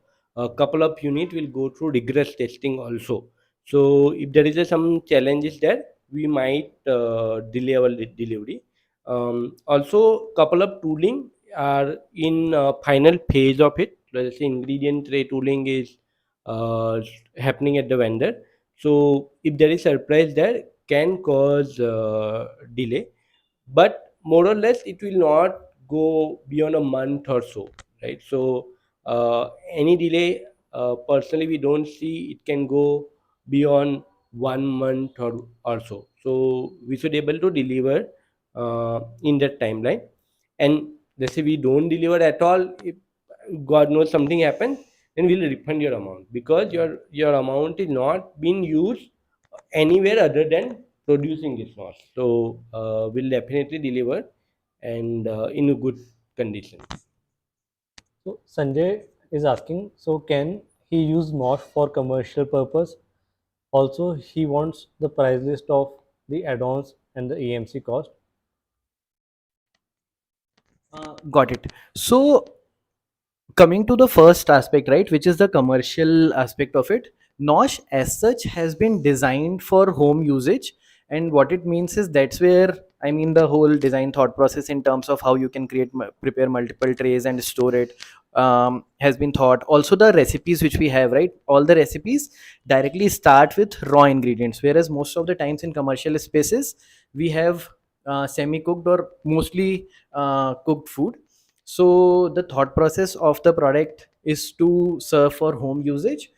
couple of unit will go through rigorous testing also. So if there is some challenges there, we might delay our delivery. Also, couple of tooling are in final phase of it. Let's say ingredient tray tooling is uh, happening at the vendor. So if there is surprise there, can cause delay, but more or less it will not go beyond a month or so, right? So any delay, personally we don't see it can go beyond 1 month or so. So we should able to deliver in that timeline. And let's say we don't deliver at all, if god knows something happens, then we'll refund your amount, because your amount is not being used anywhere other than producing this mask. So we'll definitely deliver and in a good condition. So Sanjay is asking, so can he use NOSH for commercial purpose? Also, he wants the price list of the add-ons and the EMC cost. Got it. So coming to the first aspect, right, which is the commercial aspect of it, nosh as such has been designed for home usage. And what it means is, that's where, I mean, the whole design thought process in terms of how you can prepare multiple trays and store it, has been thought. Also, the recipes which we have, right, all the recipes directly start with raw ingredients, whereas most of the times in commercial spaces we have semi cooked or mostly cooked food. So the thought process of the product is to serve for home usage.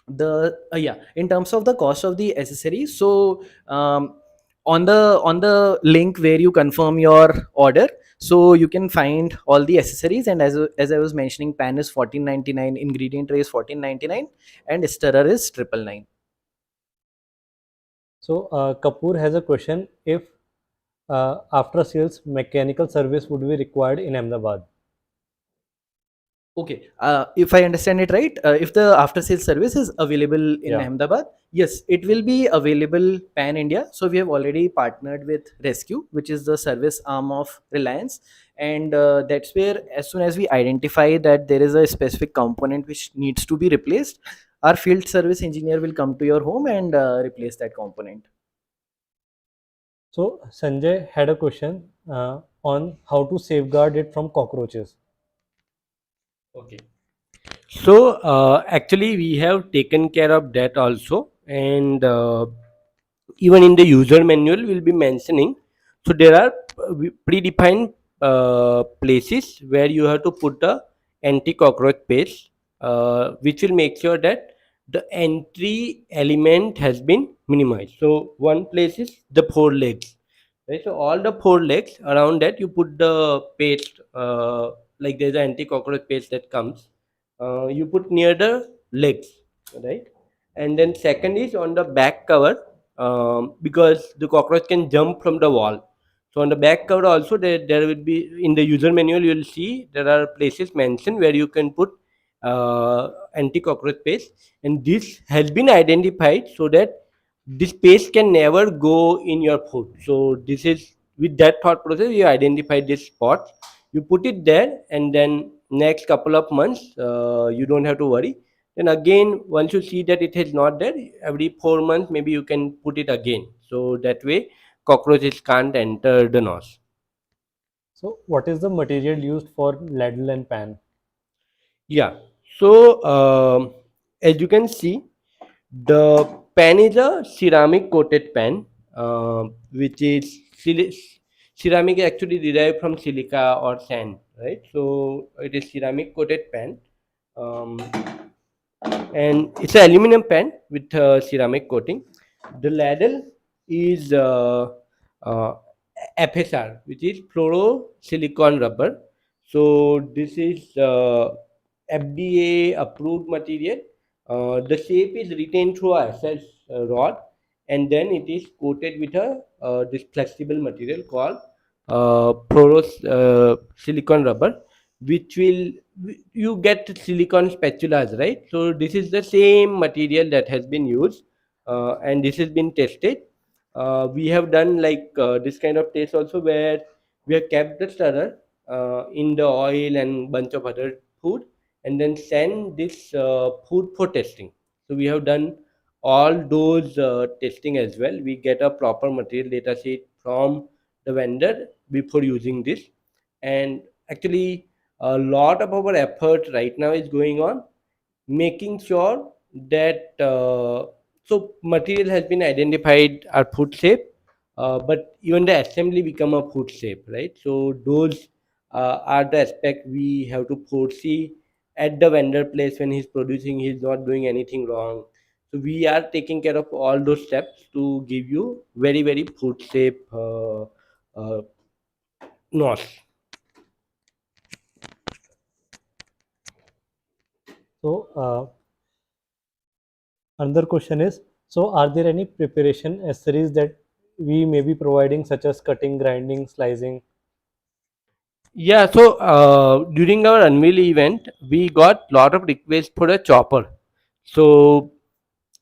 The Yeah, in terms of the cost of the accessory, so on the link where you confirm your order, so you can find all the accessories. And as I was mentioning, pan is 1499, ingredient tray is 1499, and stirrer is 999. So Kapoor has a question, if after sales mechanical service would be required in Ahmedabad. Okay, if I understand it right, if the after sales service is available in Yeah. Ahmedabad, yes, it will be available pan India. So we have already partnered with Rescue, which is the service arm of Reliance, and that's where as soon as we identify that there is a specific component which needs to be replaced, our field service engineer will come to your home and replace that component. So Sanjay had a question on how to safeguard it from cockroaches. Okay. So actually, we have taken care of that also, and even in the user manual, we'll be mentioning. So there are predefined places where you have to put the anti-cockroach paste, which will make sure that the entry element has been minimized. So one place is the four legs, right? So all the four legs around that you put the paste, like there's an anti-cockroach paste that comes, you put near the legs, right? And then second is on the back cover, because the cockroach can jump from the wall. So on the back cover also there will be, in the user manual you will see there are places mentioned where you can put anti-cockroach paste, and this has been identified so that this paste can never go in your food. So this is, with that thought process, you identify this spot, you put it there, and then next couple of months you don't have to worry. Then again, once you see that it is not there, every 4 months maybe you can put it again. So that way cockroaches can't enter the nose. So what is the material used for ladle and pan? Yeah. So as you can see, the pan is a ceramic coated pan, which is ceramic actually derived from silica or sand, right? So it is ceramic coated pan, um, and it's an aluminum pan with ceramic coating. The ladle is uh, FSR, which is fluorosilicon rubber. So this is FDA approved material. The shape is retained through a SS rod, and then it is coated with a this flexible material called silicon rubber, which will, you get silicon spatulas, right? So this is the same material that has been used, and this has been tested. We have done like this kind of test also, where we have kept the stirrer in the oil and bunch of other food, and then send this food for testing. So we have done all those testing as well. We get a proper material data sheet from the vendor before using this, and actually a lot of our effort right now is going on making sure that so material has been identified are food safe, but even the assembly become a food safe, right? So those are the aspect we have to foresee at the vendor place. When he's producing, he's not doing anything wrong. So we are taking care of all those steps to give you very very food safe NOS. So another question is, so are there any preparation accessories that we may be providing, such as cutting, grinding, slicing? Yeah, so during our unveil event, we got lot of requests for a chopper. So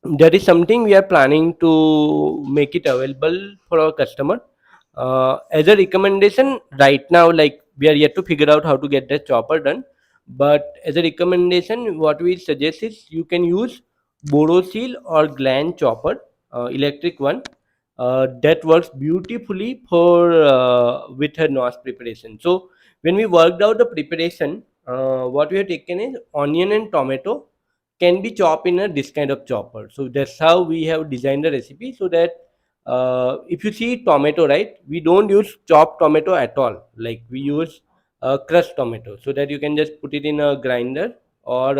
that is something we are planning to make it available for our customer. As a recommendation, right now, like we are yet to figure out how to get that chopper done. But as a recommendation, what we suggest is you can use Borosil or Gland chopper, electric one, that works beautifully for with her NOS preparation. So when we worked out the preparation, what we have taken is onion and tomato can be chopped in a this kind of chopper. So that's how we have designed the recipe, so that if you see tomato, right, we don't use chopped tomato at all. Like we use crushed tomato, so that you can just put it in a grinder or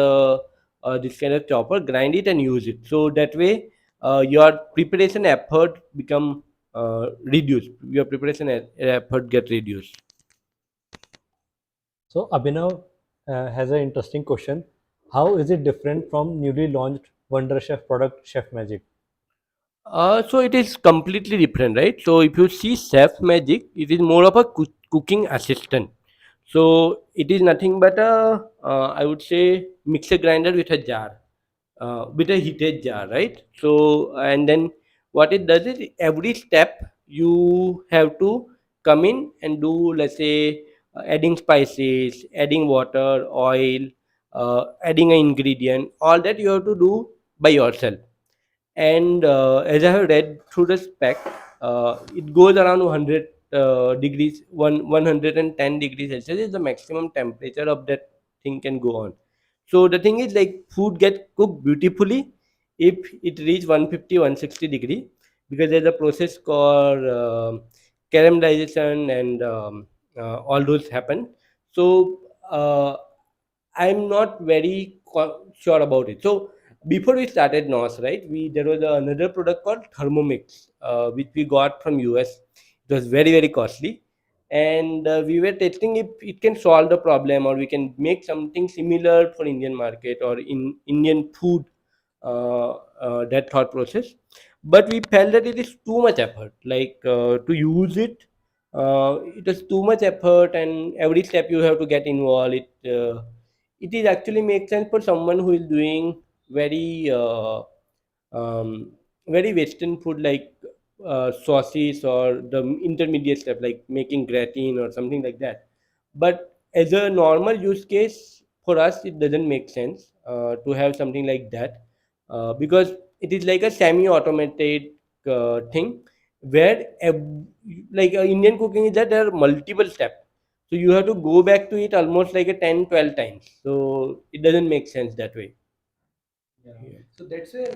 this kind of chopper, grind it and use it. So that way your preparation effort become reduced. Your preparation effort get reduced. So Abhinav has an interesting question. How is it different from newly launched Wonder Chef product, Chef Magic? So it is completely different, right? So if you see Chef Magic, it is more of a cooking assistant. So it is nothing but a, I would say, mixer grinder with a jar, with a heated jar, right? So and then what it does is every step you have to come in and do, let's say, adding spices, adding water, oil, adding an ingredient, all that you have to do by yourself. And as I have read through the spec, it goes around 100 degrees, 110 degrees Celsius is the maximum temperature of that thing can go on. So the thing is, like, food get cooked beautifully if it reach 150, 160 degree, because there's a process called caramelization, and all those happen. So I'm not very sure about it. So before we started NOS, right, we there was another product called Thermomix, which we got from US. It was very costly, and we were testing if it can solve the problem, or we can make something similar for Indian market or in Indian food. That thought process, but we felt that it is too much effort. Like, to use it, it is too much effort, and every step you have to get involved. It is actually makes sense for someone who is doing very um, very western food, like sauces, or the intermediate step like making gratin or something like that. But as a normal use case for us, it doesn't make sense to have something like that, because it is like a semi-automated thing, where like Indian cooking is that there are multiple steps, so you have to go back to it almost like a 10, 12 times, so it doesn't make sense that way. Yeah. So that's where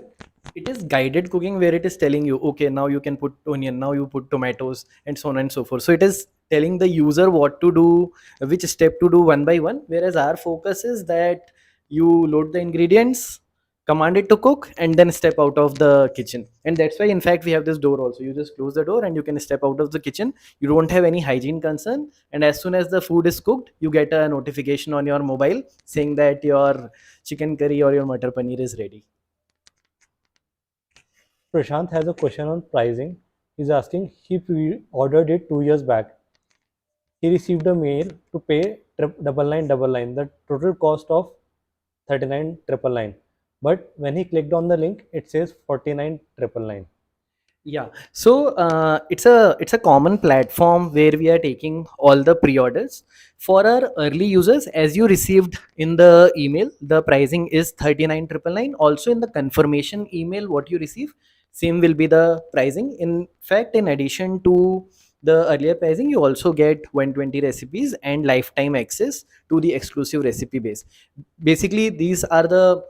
it is guided cooking, where it is telling you, okay, now you can put onion, now you put tomatoes, and so on and so forth. So it is telling the user what to do, which step to do one by one. Whereas our focus is that you load the ingredients, command it to cook, and then step out of the kitchen. And that's why, in fact, we have this door also. You just close the door and you can step out of the kitchen. You don't have any hygiene concern. And as soon as the food is cooked, you get a notification on your mobile saying that your chicken curry or your matar paneer is ready. Prashant has a question on pricing. He's asking, he ordered it 2 years back. He received a mail to pay 9999, the total cost of 39,999. But when he clicked on the link, it says 49,999. Yeah, so it's a common platform where we are taking all the pre-orders for our early users. As you received in the email, the pricing is 39,999. Also in the confirmation email, what you receive, same will be the pricing. In fact, in addition to the earlier pricing, you also get 120 recipes and lifetime access to the exclusive recipe base. Basically, these are the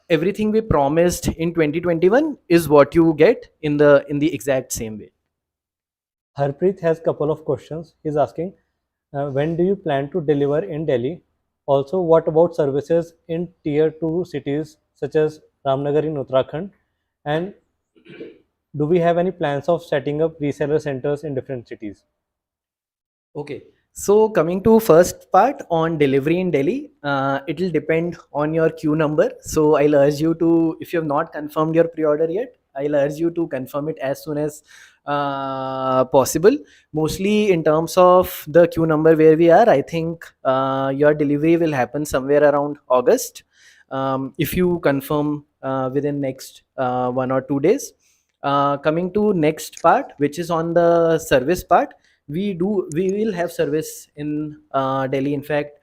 everything we promised in 2021 is what you get in the exact same way. Harpreet has a couple of questions. He's asking, when do you plan to deliver in Delhi? Also, what about services in tier 2 cities such as Ramnagar in Uttarakhand? And do we have any plans of setting up reseller centers in different cities? Okay, so coming to first part on delivery in Delhi, it will depend on your queue number. So I'll urge you to, if you have not confirmed your pre-order yet, I'll urge you to confirm it as soon as possible. Mostly in terms of the queue number where we are, I think your delivery will happen somewhere around August. If you confirm within next 1 or 2 days. Coming to next part, which is on the service part, we will have service in Delhi. In fact,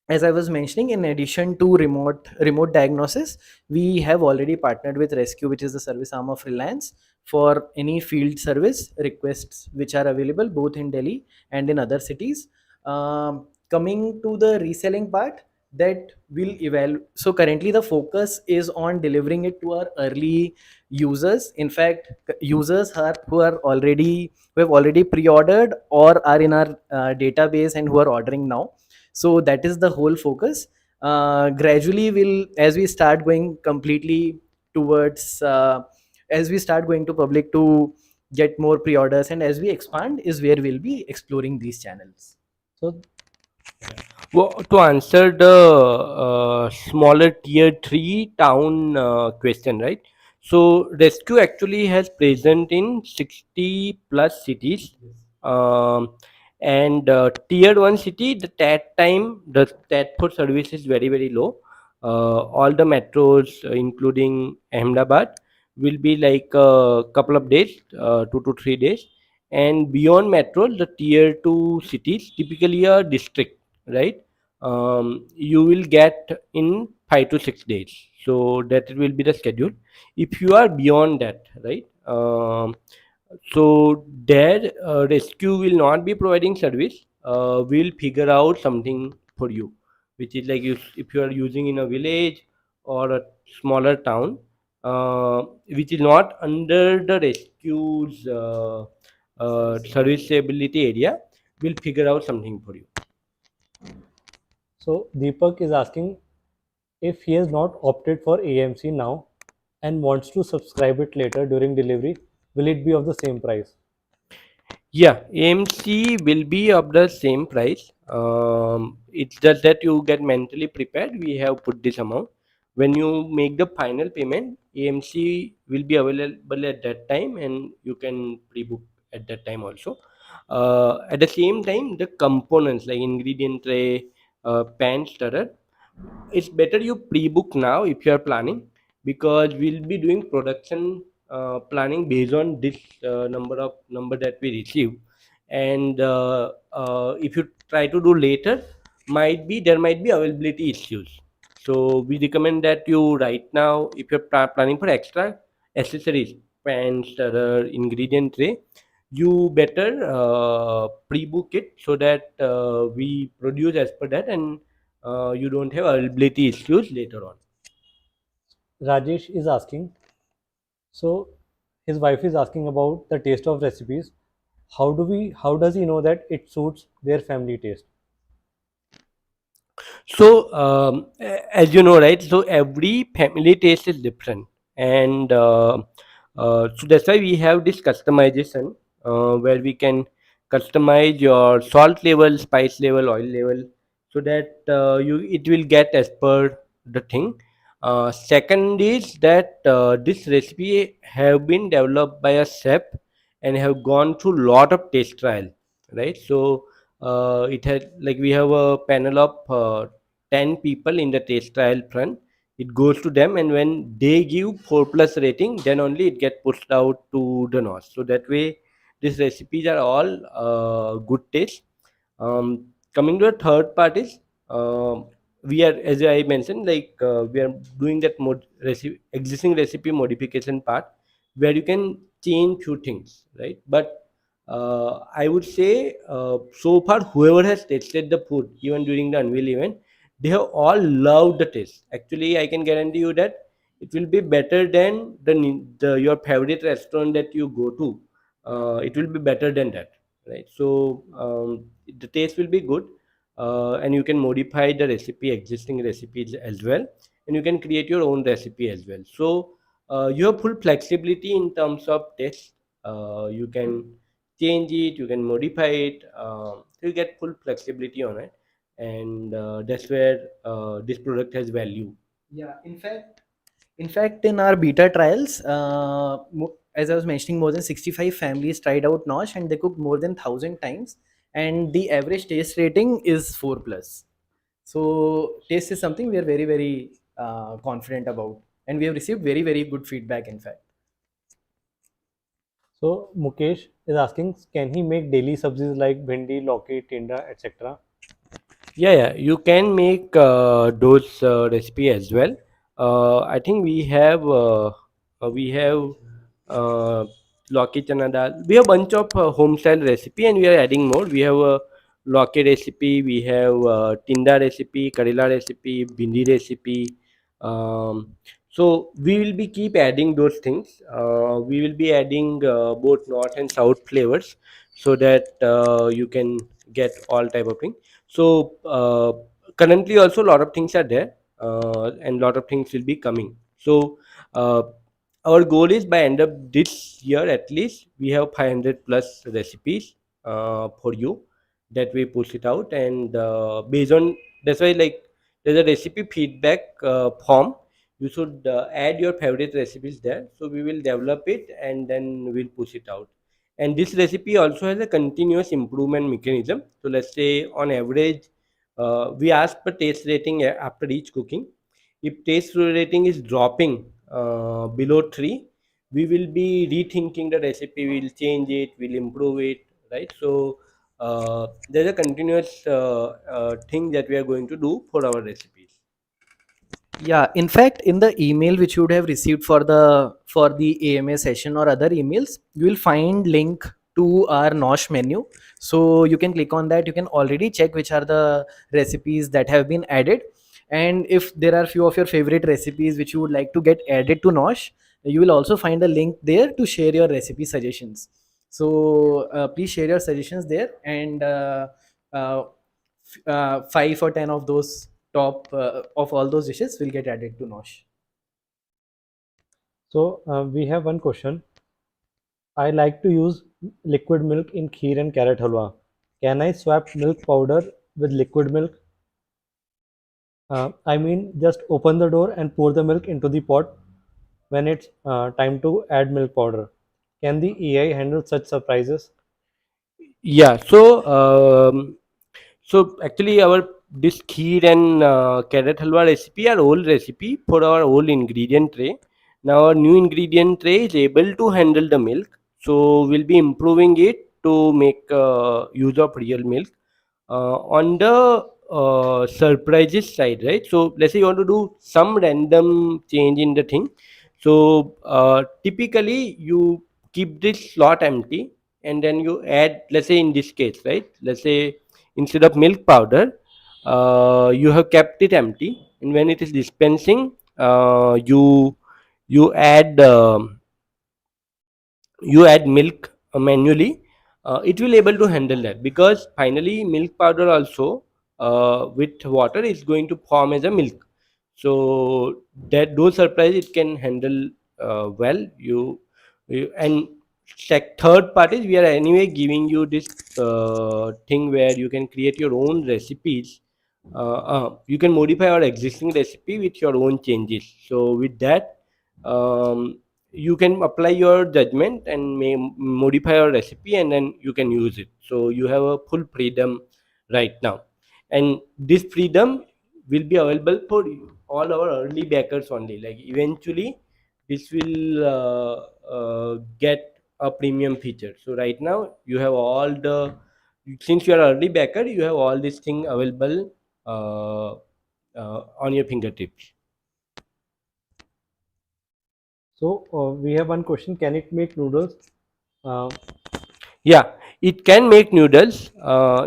as I was mentioning, in addition to remote diagnosis, we have already partnered with Rescue, which is the service arm of Reliance, for any field service requests which are available both in Delhi and in other cities. Coming to the reselling part, that will evaluate. So currently, the focus is on delivering it to our early users. In fact, users who have already pre-ordered or are in our database and who are ordering now. So that is the whole focus. Gradually will as we start going completely towards as we start going to public to get more pre-orders, and as we expand is where we'll be exploring these channels. So, Well, to answer the smaller tier 3 town question, right? So Rescue actually has present in 60 plus cities, um, And tier 1 city, the tat time, the tat for service is very very low. All the metros including Ahmedabad will be like a couple of days, 2 to 3 days. And beyond metro, the tier 2 cities, typically a district, right? You will get in 5 to 6 days, so that will be the schedule. If you are beyond that, right? So their rescue will not be providing service. We'll figure out something for you, which is like, if you are using in a village or a smaller town, which is not under the rescue's serviceability area, we'll figure out something for you. So Deepak is asking if he has not opted for AMC now and wants to subscribe it later during delivery, will it be of the same price? Yeah, AMC will be of the same price. It's just that you get mentally prepared. We have put this amount. When you make the final payment, AMC will be available at that time, and you can pre-book at that time also. At the same time, the components like ingredient tray, pan stirrer, it's better you pre-book now if you are planning, because we'll be doing production planning based on this number that we receive. And if you try to do later, there might be availability issues. So we recommend that you right now, if you're planning for extra accessories, pan stirrer, ingredient tray, you better pre-book it, so that we produce as per that, and you don't have availability issues later on. Rajesh is asking, so his wife is asking about the taste of recipes. How does he know that it suits their family taste? So, as you know, right? So every family taste is different, and so that's why we have this customization, where we can customize your salt level, spice level, oil level, so that it will get as per the thing. Second is that this recipe have been developed by a chef and have gone through lot of taste trial, right? So it had, like, we have a panel of 10 people in the taste trial front. It goes to them, and when they give 4 plus rating, then only it get pushed out to the NOS. So that way these recipes are all good taste. Coming to the third part is, we are, as I mentioned, like, we are doing that existing recipe modification part, where you can change few things, right? But I would say, so far, whoever has tasted the food, even during the unveil event, they have all loved the taste. Actually, I can guarantee you that it will be better than the your favorite restaurant that you go to. It will be better than that, right? So the taste will be good, and you can modify the recipe, existing recipes as well, and you can create your own recipe as well. So you have full flexibility in terms of taste. You can change it, you can modify it, you get full flexibility on it, and that's where this product has value. Yeah, in fact, in our beta trials, as I was mentioning, more than 65 families tried out Nosh and they cooked more than 1,000 times, and the average taste rating is 4 plus. So taste is something we are very very confident about, and we have received very very good feedback. In fact, So Mukesh is asking, can he make daily subsies like bhindi, loki, tinda, etc.? Yeah, you can make those recipe as well. I think we have uh, Loki chana dal. We have bunch of home style recipe, and we are adding more. We have a Loki recipe, we have Tinda recipe, Karela recipe, Bindi recipe. So we will be keep adding those things. We will be adding both north and south flavors, so that you can get all type of things. So currently also a lot of things are there, and lot of things will be coming. So uh, our goal is, by end of this year at least, we have 500 plus recipes for you, that we push it out. And based on, that's why, like, there's a recipe feedback form. You should add your favorite recipes there, so we will develop it and then we'll push it out. And this recipe also has a continuous improvement mechanism. So let's say on average, we ask for taste rating after each cooking. If taste rating is dropping below 3, we will be rethinking the recipe, we'll change it, we'll improve it, right? So there's a continuous thing that we are going to do for our recipes. Yeah, in fact, in the email which you would have received for the AMA session or other emails, you will find link to our NOSH menu. So you can click on that. You can already check which are the recipes that have been added, and if there are few of your favorite recipes which you would like to get added to NOSH, you will also find a link there to share your recipe suggestions. So please share your suggestions there, and uh, 5 or 10 of those top of all those dishes will get added to nosh. So we have one question. I like to use liquid milk in kheer and carrot halwa. Can I swap milk powder with liquid milk? I mean, just open the door and pour the milk into the pot when it's time to add milk powder. Can the AI handle such surprises? Yeah, so actually our this kheer and carrot halwa recipe are old recipe for our old ingredient tray. Now our new ingredient tray is able to handle the milk, so we'll be improving it to make use of real milk. On the surprises side, right? So let's say you want to do some random change in the thing. So typically you keep this slot empty, and then you add, let's say in this case, right? Let's say instead of milk powder, you have kept it empty, and when it is dispensing, you add milk manually. It will able to handle that, because finally milk powder also with water is going to form as a milk. So that those surprise it can handle well. And third part is we are anyway giving you this thing where you can create your own recipes. You can modify our existing recipe with your own changes. So with that, you can apply your judgment and may modify your recipe, and then you can use it. So you have a full freedom right now, and this freedom will be available for all our early backers only. Like eventually this will get a premium feature. So right now you have all the, since you are early backer, you have all this thing available on your fingertips. So we have one question. Can it make noodles? Uh, Yeah, it can make noodles.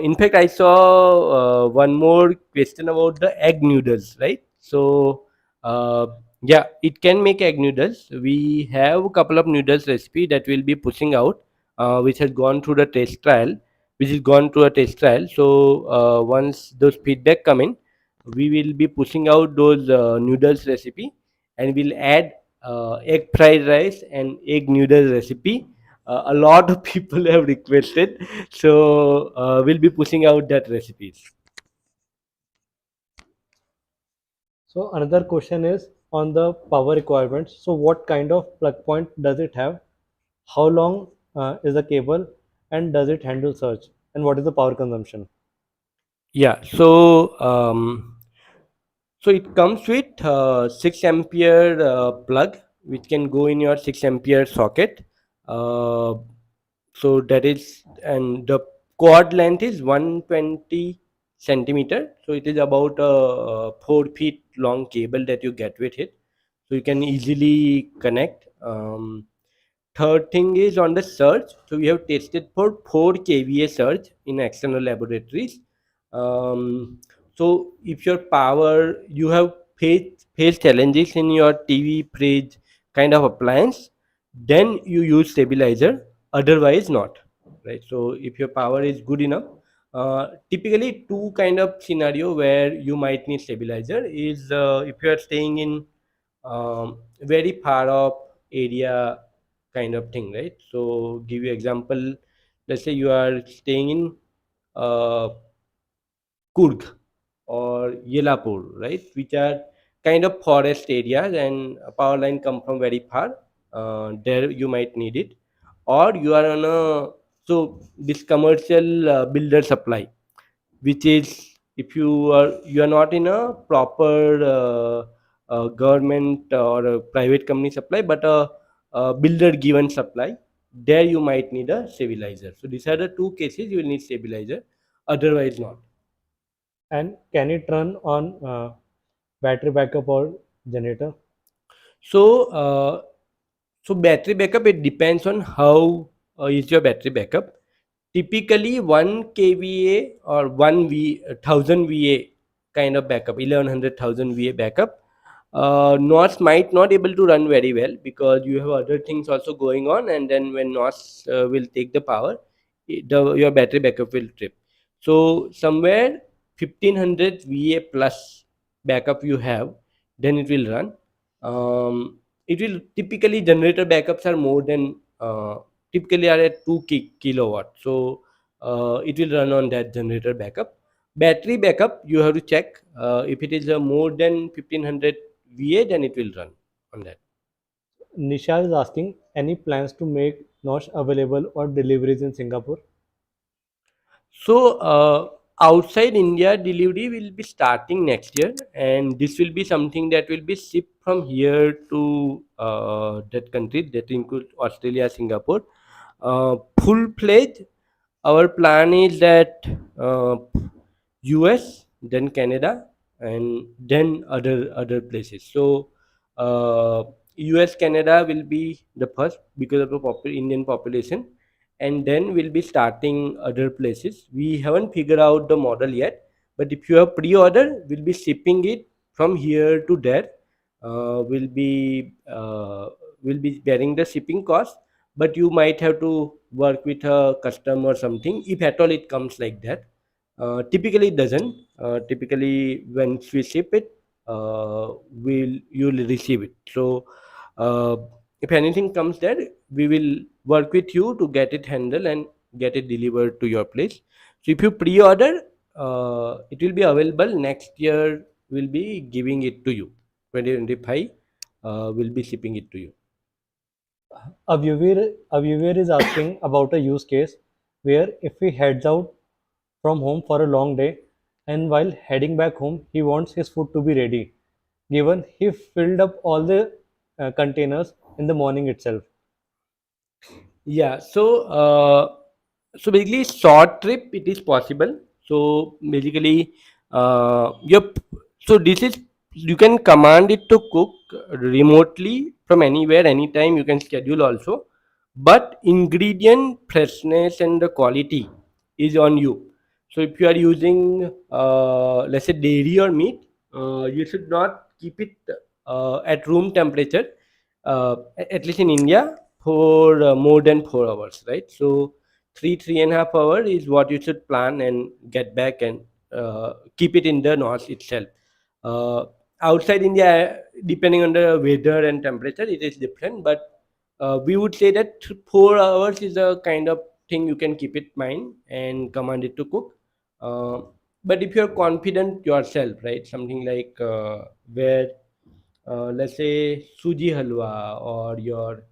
In fact, I saw one more question about the egg noodles, right? So, yeah, it can make egg noodles. We have a couple of noodles recipe that we'll be pushing out, which has gone through the test trial, which is gone through a test trial. So, once those feedback come in, we will be pushing out those noodles recipe, and we'll add egg fried rice and egg noodles recipe. A lot of people have requested, so we'll be pushing out that recipes. so another question is on the power requirements. So what kind of plug point does it have? How long is the cable, and does it handle surge? And what is the power consumption? Yeah, so it comes with 6 ampere plug, which can go in your 6 ampere socket. uh, so that is, and the cord length is 120 centimeter, so it is about a 4 feet long cable that you get with it, so you can easily connect. Third thing is on the surge. So we have tested for 4 kVA surge in external laboratories. So if your power, you have faced challenges in your TV, fridge kind of appliance, then you use stabilizer. Otherwise, not. Right. So if your power is good enough, typically two kind of scenario where you might need stabilizer is if you are staying in very far off area kind of thing, right? So give you example, let's say you are staying in uh, Kurg or Yelapur, right, which are kind of forest areas, and a power line come from very far. There you might need it. or you are on a, so this commercial builder supply, which is, if you are not in a proper government or a private company supply, but a builder given supply, there you might need a stabilizer. So these are the two cases you will need stabilizer, otherwise not. And can it run on battery backup or generator? So, so battery backup, it depends on how is your battery backup. Typically, 1 kVA or 1000 VA kind of backup, 1100,000 VA backup, NOS might not able to run very well because you have other things also going on, and then when NOS will take the power, your battery backup will trip. So somewhere 1500 VA plus backup you have, then it will run. It will typically, generator backups are more than typically are at 2 kilowatt, so it will run on that generator backup. Battery backup, you have to check, if it is more than 1500 VA, then it will run on that. Nisha is asking, any plans to make NOSH available or deliveries in Singapore? So, outside India, delivery will be starting next year, and this will be something that will be shipped from here to that country, that includes Australia, Singapore. Full pledge, our plan is that US, then Canada, and then other places. So, US, Canada will be the first because of the Indian population, and then we'll be starting other places. We haven't figured out the model yet, but if you have pre-order, we'll be shipping it from here to there. We'll be bearing the shipping cost, but you might have to work with a customer or something if at all it comes like that. Typically it doesn't. Typically when we ship it, you'll receive it. So uh, if anything comes there, we will work with you to get it handled and get it delivered to your place. So if you pre-order, it will be available next year. We'll be giving it to you. 2025, we'll be shipping it to you. A viewer is asking about a use case where if he heads out from home for a long day and while heading back home, he wants his food to be ready, given he filled up all the containers in the morning itself. Yeah, so basically short trip it is possible. So basically, yep. So this is, you can command it to cook remotely from anywhere, anytime. You can schedule also, but ingredient freshness and the quality is on you. So if you are using, let's say dairy or meat, you should not keep it at room temperature, at least in India, for more than 4 hours, right? So 3.5 hour is what you should plan and get back and keep it in the north itself. Uh, Outside India, depending on the weather and temperature, it is different. But we would say that 4 hours is a kind of thing you can keep it mind and command it to cook. Uh, but if you're confident yourself, right, something like where let's say suji halwa or your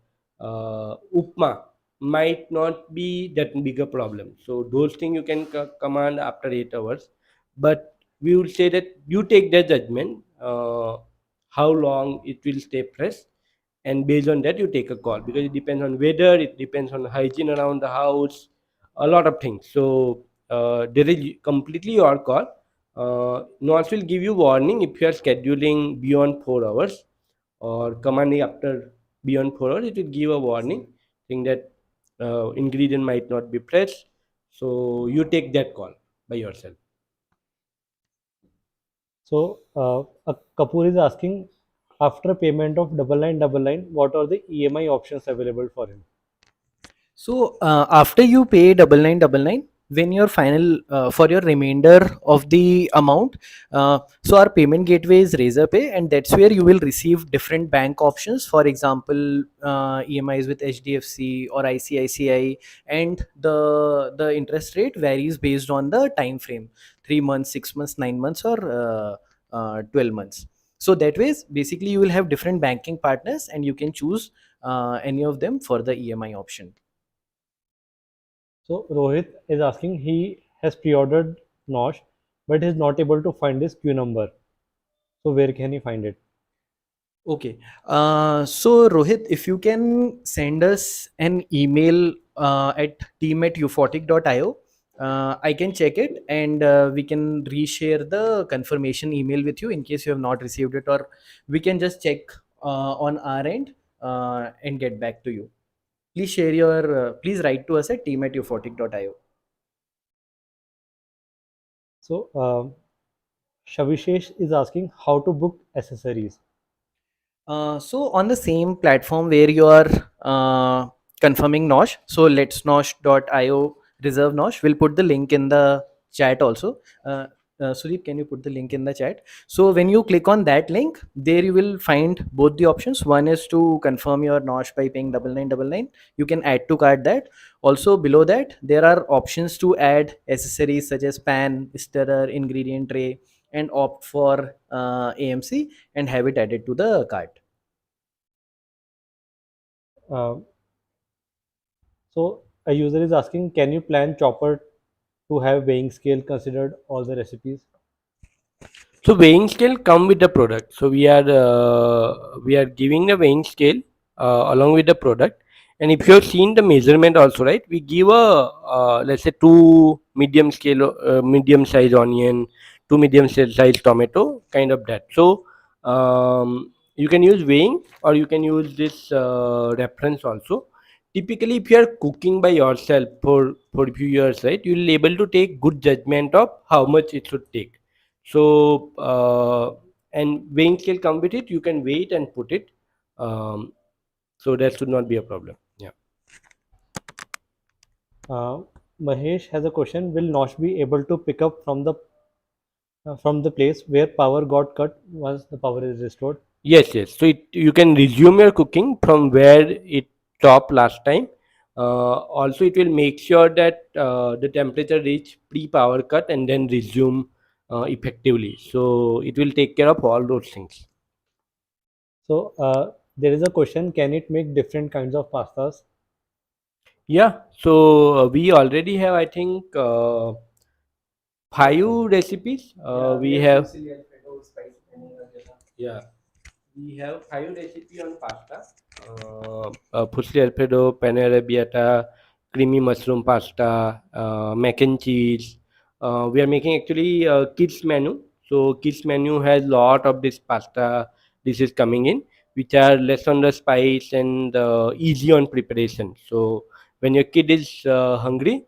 upma might not be that big a problem. So those things you can command after 8 hours. But we would say that you take the judgment, how long it will stay fresh, and based on that you take a call, because it depends on weather, it depends on hygiene around the house, a lot of things. So there is completely your call. NOS will give you warning if you are scheduling beyond 4 hours, or commanding after beyond 4 hours. It will give a warning saying that ingredient might not be fresh. So you take that call by yourself. So, Kapoor is asking, after payment of 9999, what are the EMI options available for him? So after you pay 9999, when your final for your remainder of the amount, so our payment gateway is Razorpay, and that's where you will receive different bank options. For example, EMIs with HDFC or ICICI, and the interest rate varies based on the time frame: 3 months, 6 months, 9 months, or 12 months. So that ways, basically, you will have different banking partners, and you can choose any of them for the EMI option. So Rohit is asking, he has pre-ordered NOSH, but is not able to find his queue number. So where can he find it? Okay. So Rohit, if you can send us an email at team@euphoric.io, I can check it and we can reshare the confirmation email with you in case you have not received it, or we can just check on our end and get back to you. Please share your, please write to us at team@euphoric.io. So Shavishesh is asking how to book accessories. So on the same platform where you are confirming NOSH, so let's nosh.io reserve NOSH. We'll put the link in the chat also. Sudeep, can you put the link in the chat? So when you click on that link, there you will find both the options. One is to confirm your NOSH by paying 9999. You can add to cart that. Also below that, there are options to add accessories such as pan, stirrer, ingredient tray, and opt for AMC and have it added to the cart. Uh, so a user is asking, can you plan chopper to have weighing scale considered all the recipes? So weighing scale come with the product. So we are giving the weighing scale along with the product. And if you have seen the measurement also, right, we give a let's say two medium size onion, two medium size tomato, kind of that. So you can use weighing or you can use this reference also. Typically, if you are cooking by yourself for a few years, right, you will be able to take good judgment of how much it should take. So and weighing scale come with it. You can weigh it and put it. So that should not be a problem. Yeah. Uh, Mahesh has a question. Will NOSH be able to pick up from the place where power got cut once the power is restored? Yes, yes. So you can resume your cooking from where it stopped last time. Also, it will make sure that the temperature reach pre-power cut and then resume effectively. So it will take care of all those things. So there is a question. Can it make different kinds of pastas? Yeah. So we already have, I think, 5 recipes. We have. Yeah. We have 5 recipes on pasta. Fusilli Alfredo, penne arrabbiata, creamy mushroom pasta, mac and cheese. We are making actually kids menu. So kids menu has lot of this pasta dishes coming in, which are less on the spice and easy on preparation. So when your kid is hungry,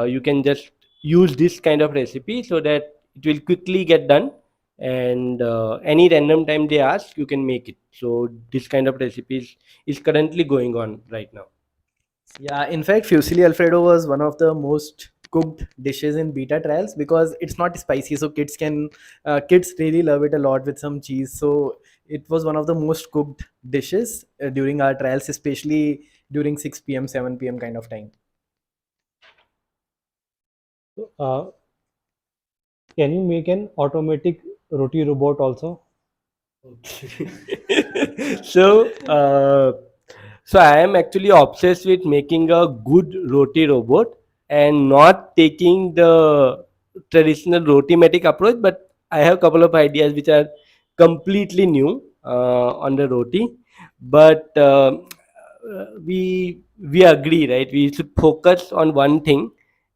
you can just use this kind of recipe so that it will quickly get done, and any random time they ask you can make it. So this kind of recipes is currently going on right now. Yeah, in fact, fusilli alfredo was one of the most cooked dishes in beta trials because it's not spicy, so kids really love it a lot with some cheese. So it was one of the most cooked dishes during our trials, especially during 6 p.m., 7 p.m. kind of time. Uh, can you make an automatic roti robot also? so so I am actually obsessed with making a good roti robot and not taking the traditional roti-matic approach, but I have a couple of ideas which are completely new on the roti. But we agree, right, we should focus on one thing,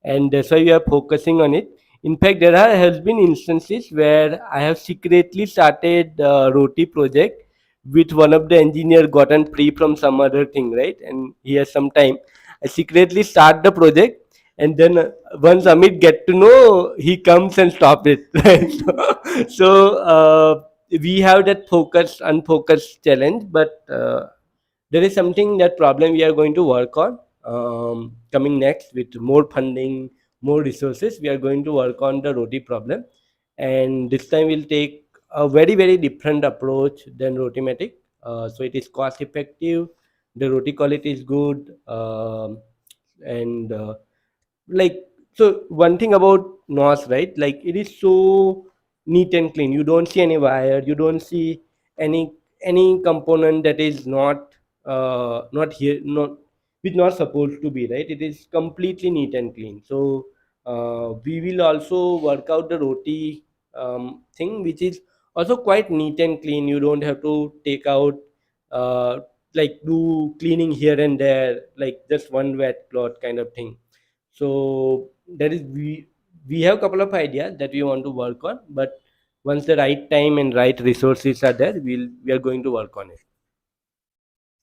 and that's why we are focusing on it. In fact, has been instances where I have secretly started roti project with one of the engineer gotten free from some other thing, right? And he has some time. I secretly start the project, and then once Amit get to know, he comes and stop it. Right? So we have that focus unfocused challenge, but there is something that problem we are going to work on coming next with more funding, more resources. We are going to work on the roti problem, and this time we'll take a very different approach than rotimatic. So it is cost effective, the roti quality is good, and like, so one thing about NOS, right, like it is so neat and clean. You don't see any wire, you don't see any component that is not here, not which not supposed to be, right? It is completely neat and clean. So we will also work out the roti thing, which is also quite neat and clean. You don't have to take out uh, like do cleaning here and there, like just one wet cloth kind of thing. So that is we have a couple of ideas that we want to work on, but once the right time and right resources are there, we are going to work on it.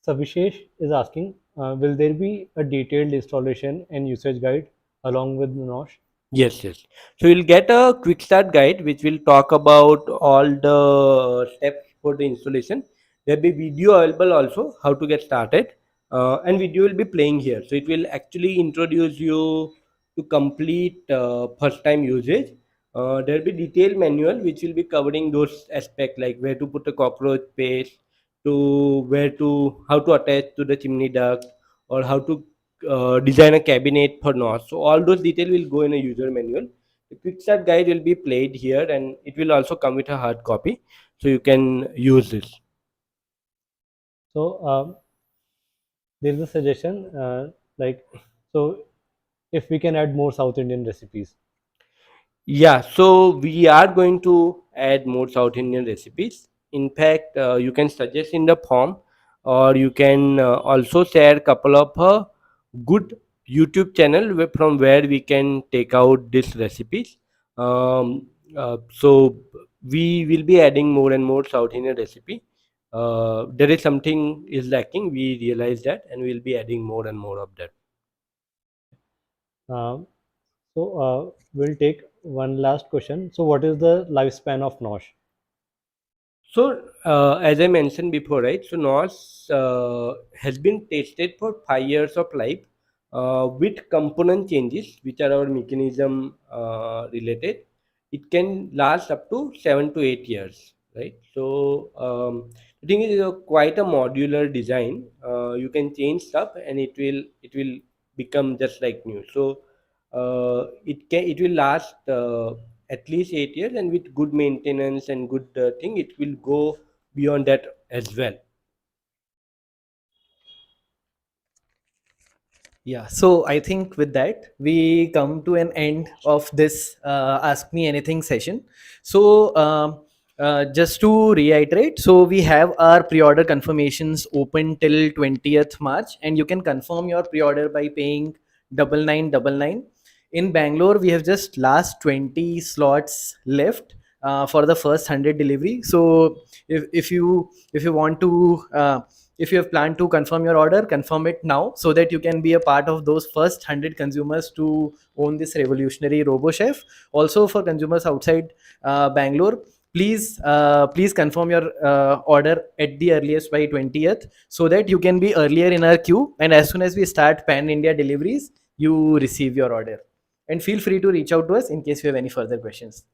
Savishesh is asking, will there be a detailed installation and usage guide along with NOSH? Yes, yes. So you'll get a quick start guide which will talk about all the steps for the installation. There'll be video available also how to get started, and video will be playing here. So it will actually introduce you to complete first time usage. There'll be detailed manual which will be covering those aspects like where to put a cockroach paste, to where to how to attach to the chimney duct, or how to design a cabinet for NOS. So all those details will go in a user manual. The quick start guide will be played here, and it will also come with a hard copy, so you can use this. So there is a suggestion, like, so if we can add more South Indian recipes. Yeah, so we are going to add more South Indian recipes. In fact, you can suggest in the form, or you can also share a couple of good YouTube channel from where we can take out these recipes. So we will be adding more and more South Indian recipe. There is something is lacking. We realize that, and we'll be adding more and more of that. Um, so we'll take one last question. So what is the lifespan of NOSH? So, as I mentioned before, right? So, NOS has been tested for 5 years of life with component changes, which are our mechanism related. It can last up to 7 to 8 years, right? So, the thing is, quite a modular design. You can change stuff, and it will become just like new. So, it will last at least 8 years, and with good maintenance and good thing, it will go beyond that as well. Yeah, so I think with that we come to an end of this Ask Me Anything session. So just to reiterate, so we have our pre-order confirmations open till 20th March, and you can confirm your pre-order by paying 9999. In Bangalore, we have just last 20 slots left for the first 100 delivery. So if you want to if you have planned to confirm your order, confirm it now so that you can be a part of those first 100 consumers to own this revolutionary robo chef. Also, for consumers outside Bangalore, please confirm your order at the earliest by 20th so that you can be earlier in our queue, and as soon as we start pan India deliveries, you receive your order. And feel free to reach out to us in case you have any further questions.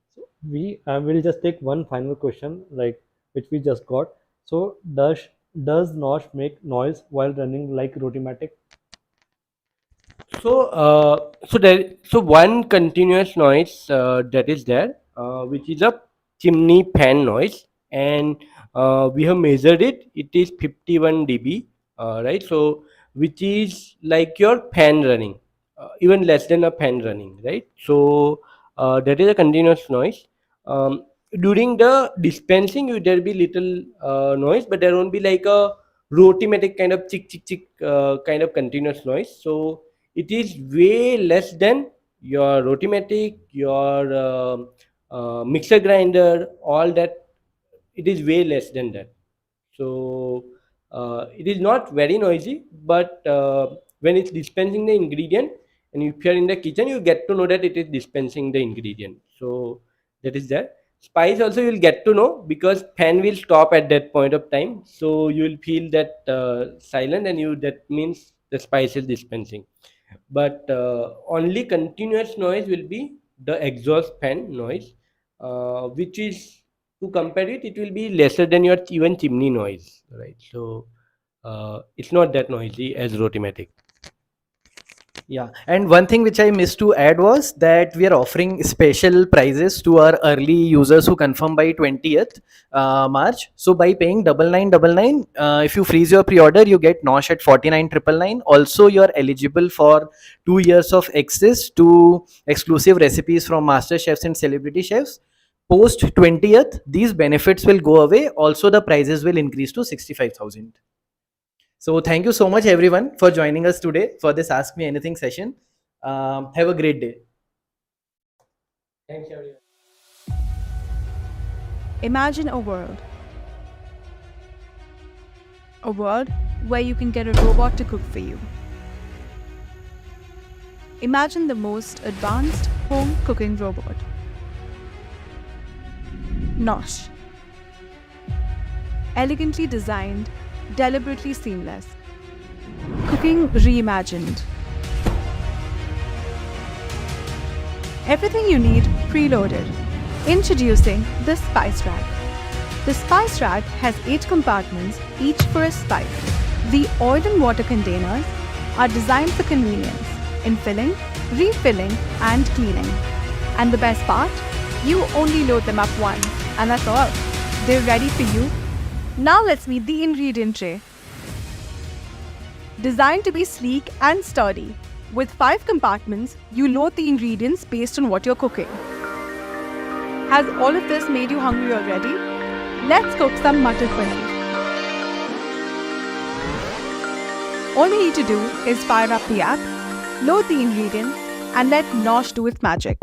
We will just take one final question, like, which we just got. So does NOSH make noise while running like Rotimatic? So one continuous noise that is there, which is a chimney fan noise, and we have measured it. It is 51 dB, right? So which is like your fan running, even less than a fan running, right? So that is a continuous noise. Um, During the dispensing, there'll be little noise, but there won't be like a rotimatic kind of chick chick chick kind of continuous noise. So it is way less than your rotimatic, your mixer grinder, all that. It is way less than that. So it is not very noisy, but when it's dispensing the ingredient, and if you're in the kitchen, you get to know that it is dispensing the ingredient. So that is there. Spice also you'll get to know because fan will stop at that point of time. So you will feel that silent, and you that means the spice is dispensing. But only continuous noise will be the exhaust fan noise, which is, to compare it, it will be lesser than your even chimney noise, right? So it's not that noisy as rotimatic. Yeah, and one thing which I missed to add was that we are offering special prizes to our early users who confirm by 20th March. So by paying 9999, if you freeze your pre-order, you get NOSH at 49,999. Also, you're eligible for 2 years of access to exclusive recipes from master chefs and celebrity chefs. Post 20th, these benefits will go away. Also, the prices will increase to 65,000. So thank you so much everyone for joining us today for this Ask Me Anything session. Have a great day. Thanks everyone. Imagine a world where you can get a robot to cook for you. Imagine the most advanced home cooking robot. NOSH. Elegantly designed, deliberately seamless. Cooking reimagined. Everything you need preloaded. Introducing the Spice Rack. The Spice Rack has 8 compartments, each for a spice. The oil and water containers are designed for convenience in filling, refilling, and cleaning. And the best part? You only load them up once, and that's all. They're ready for you. Now let's meet the ingredient tray. Designed to be sleek and sturdy, with 5 compartments, you load the ingredients based on what you're cooking. Has all of this made you hungry already? Let's cook some mutton for you. All you need to do is fire up the app, load the ingredients, and let NOSH do its magic.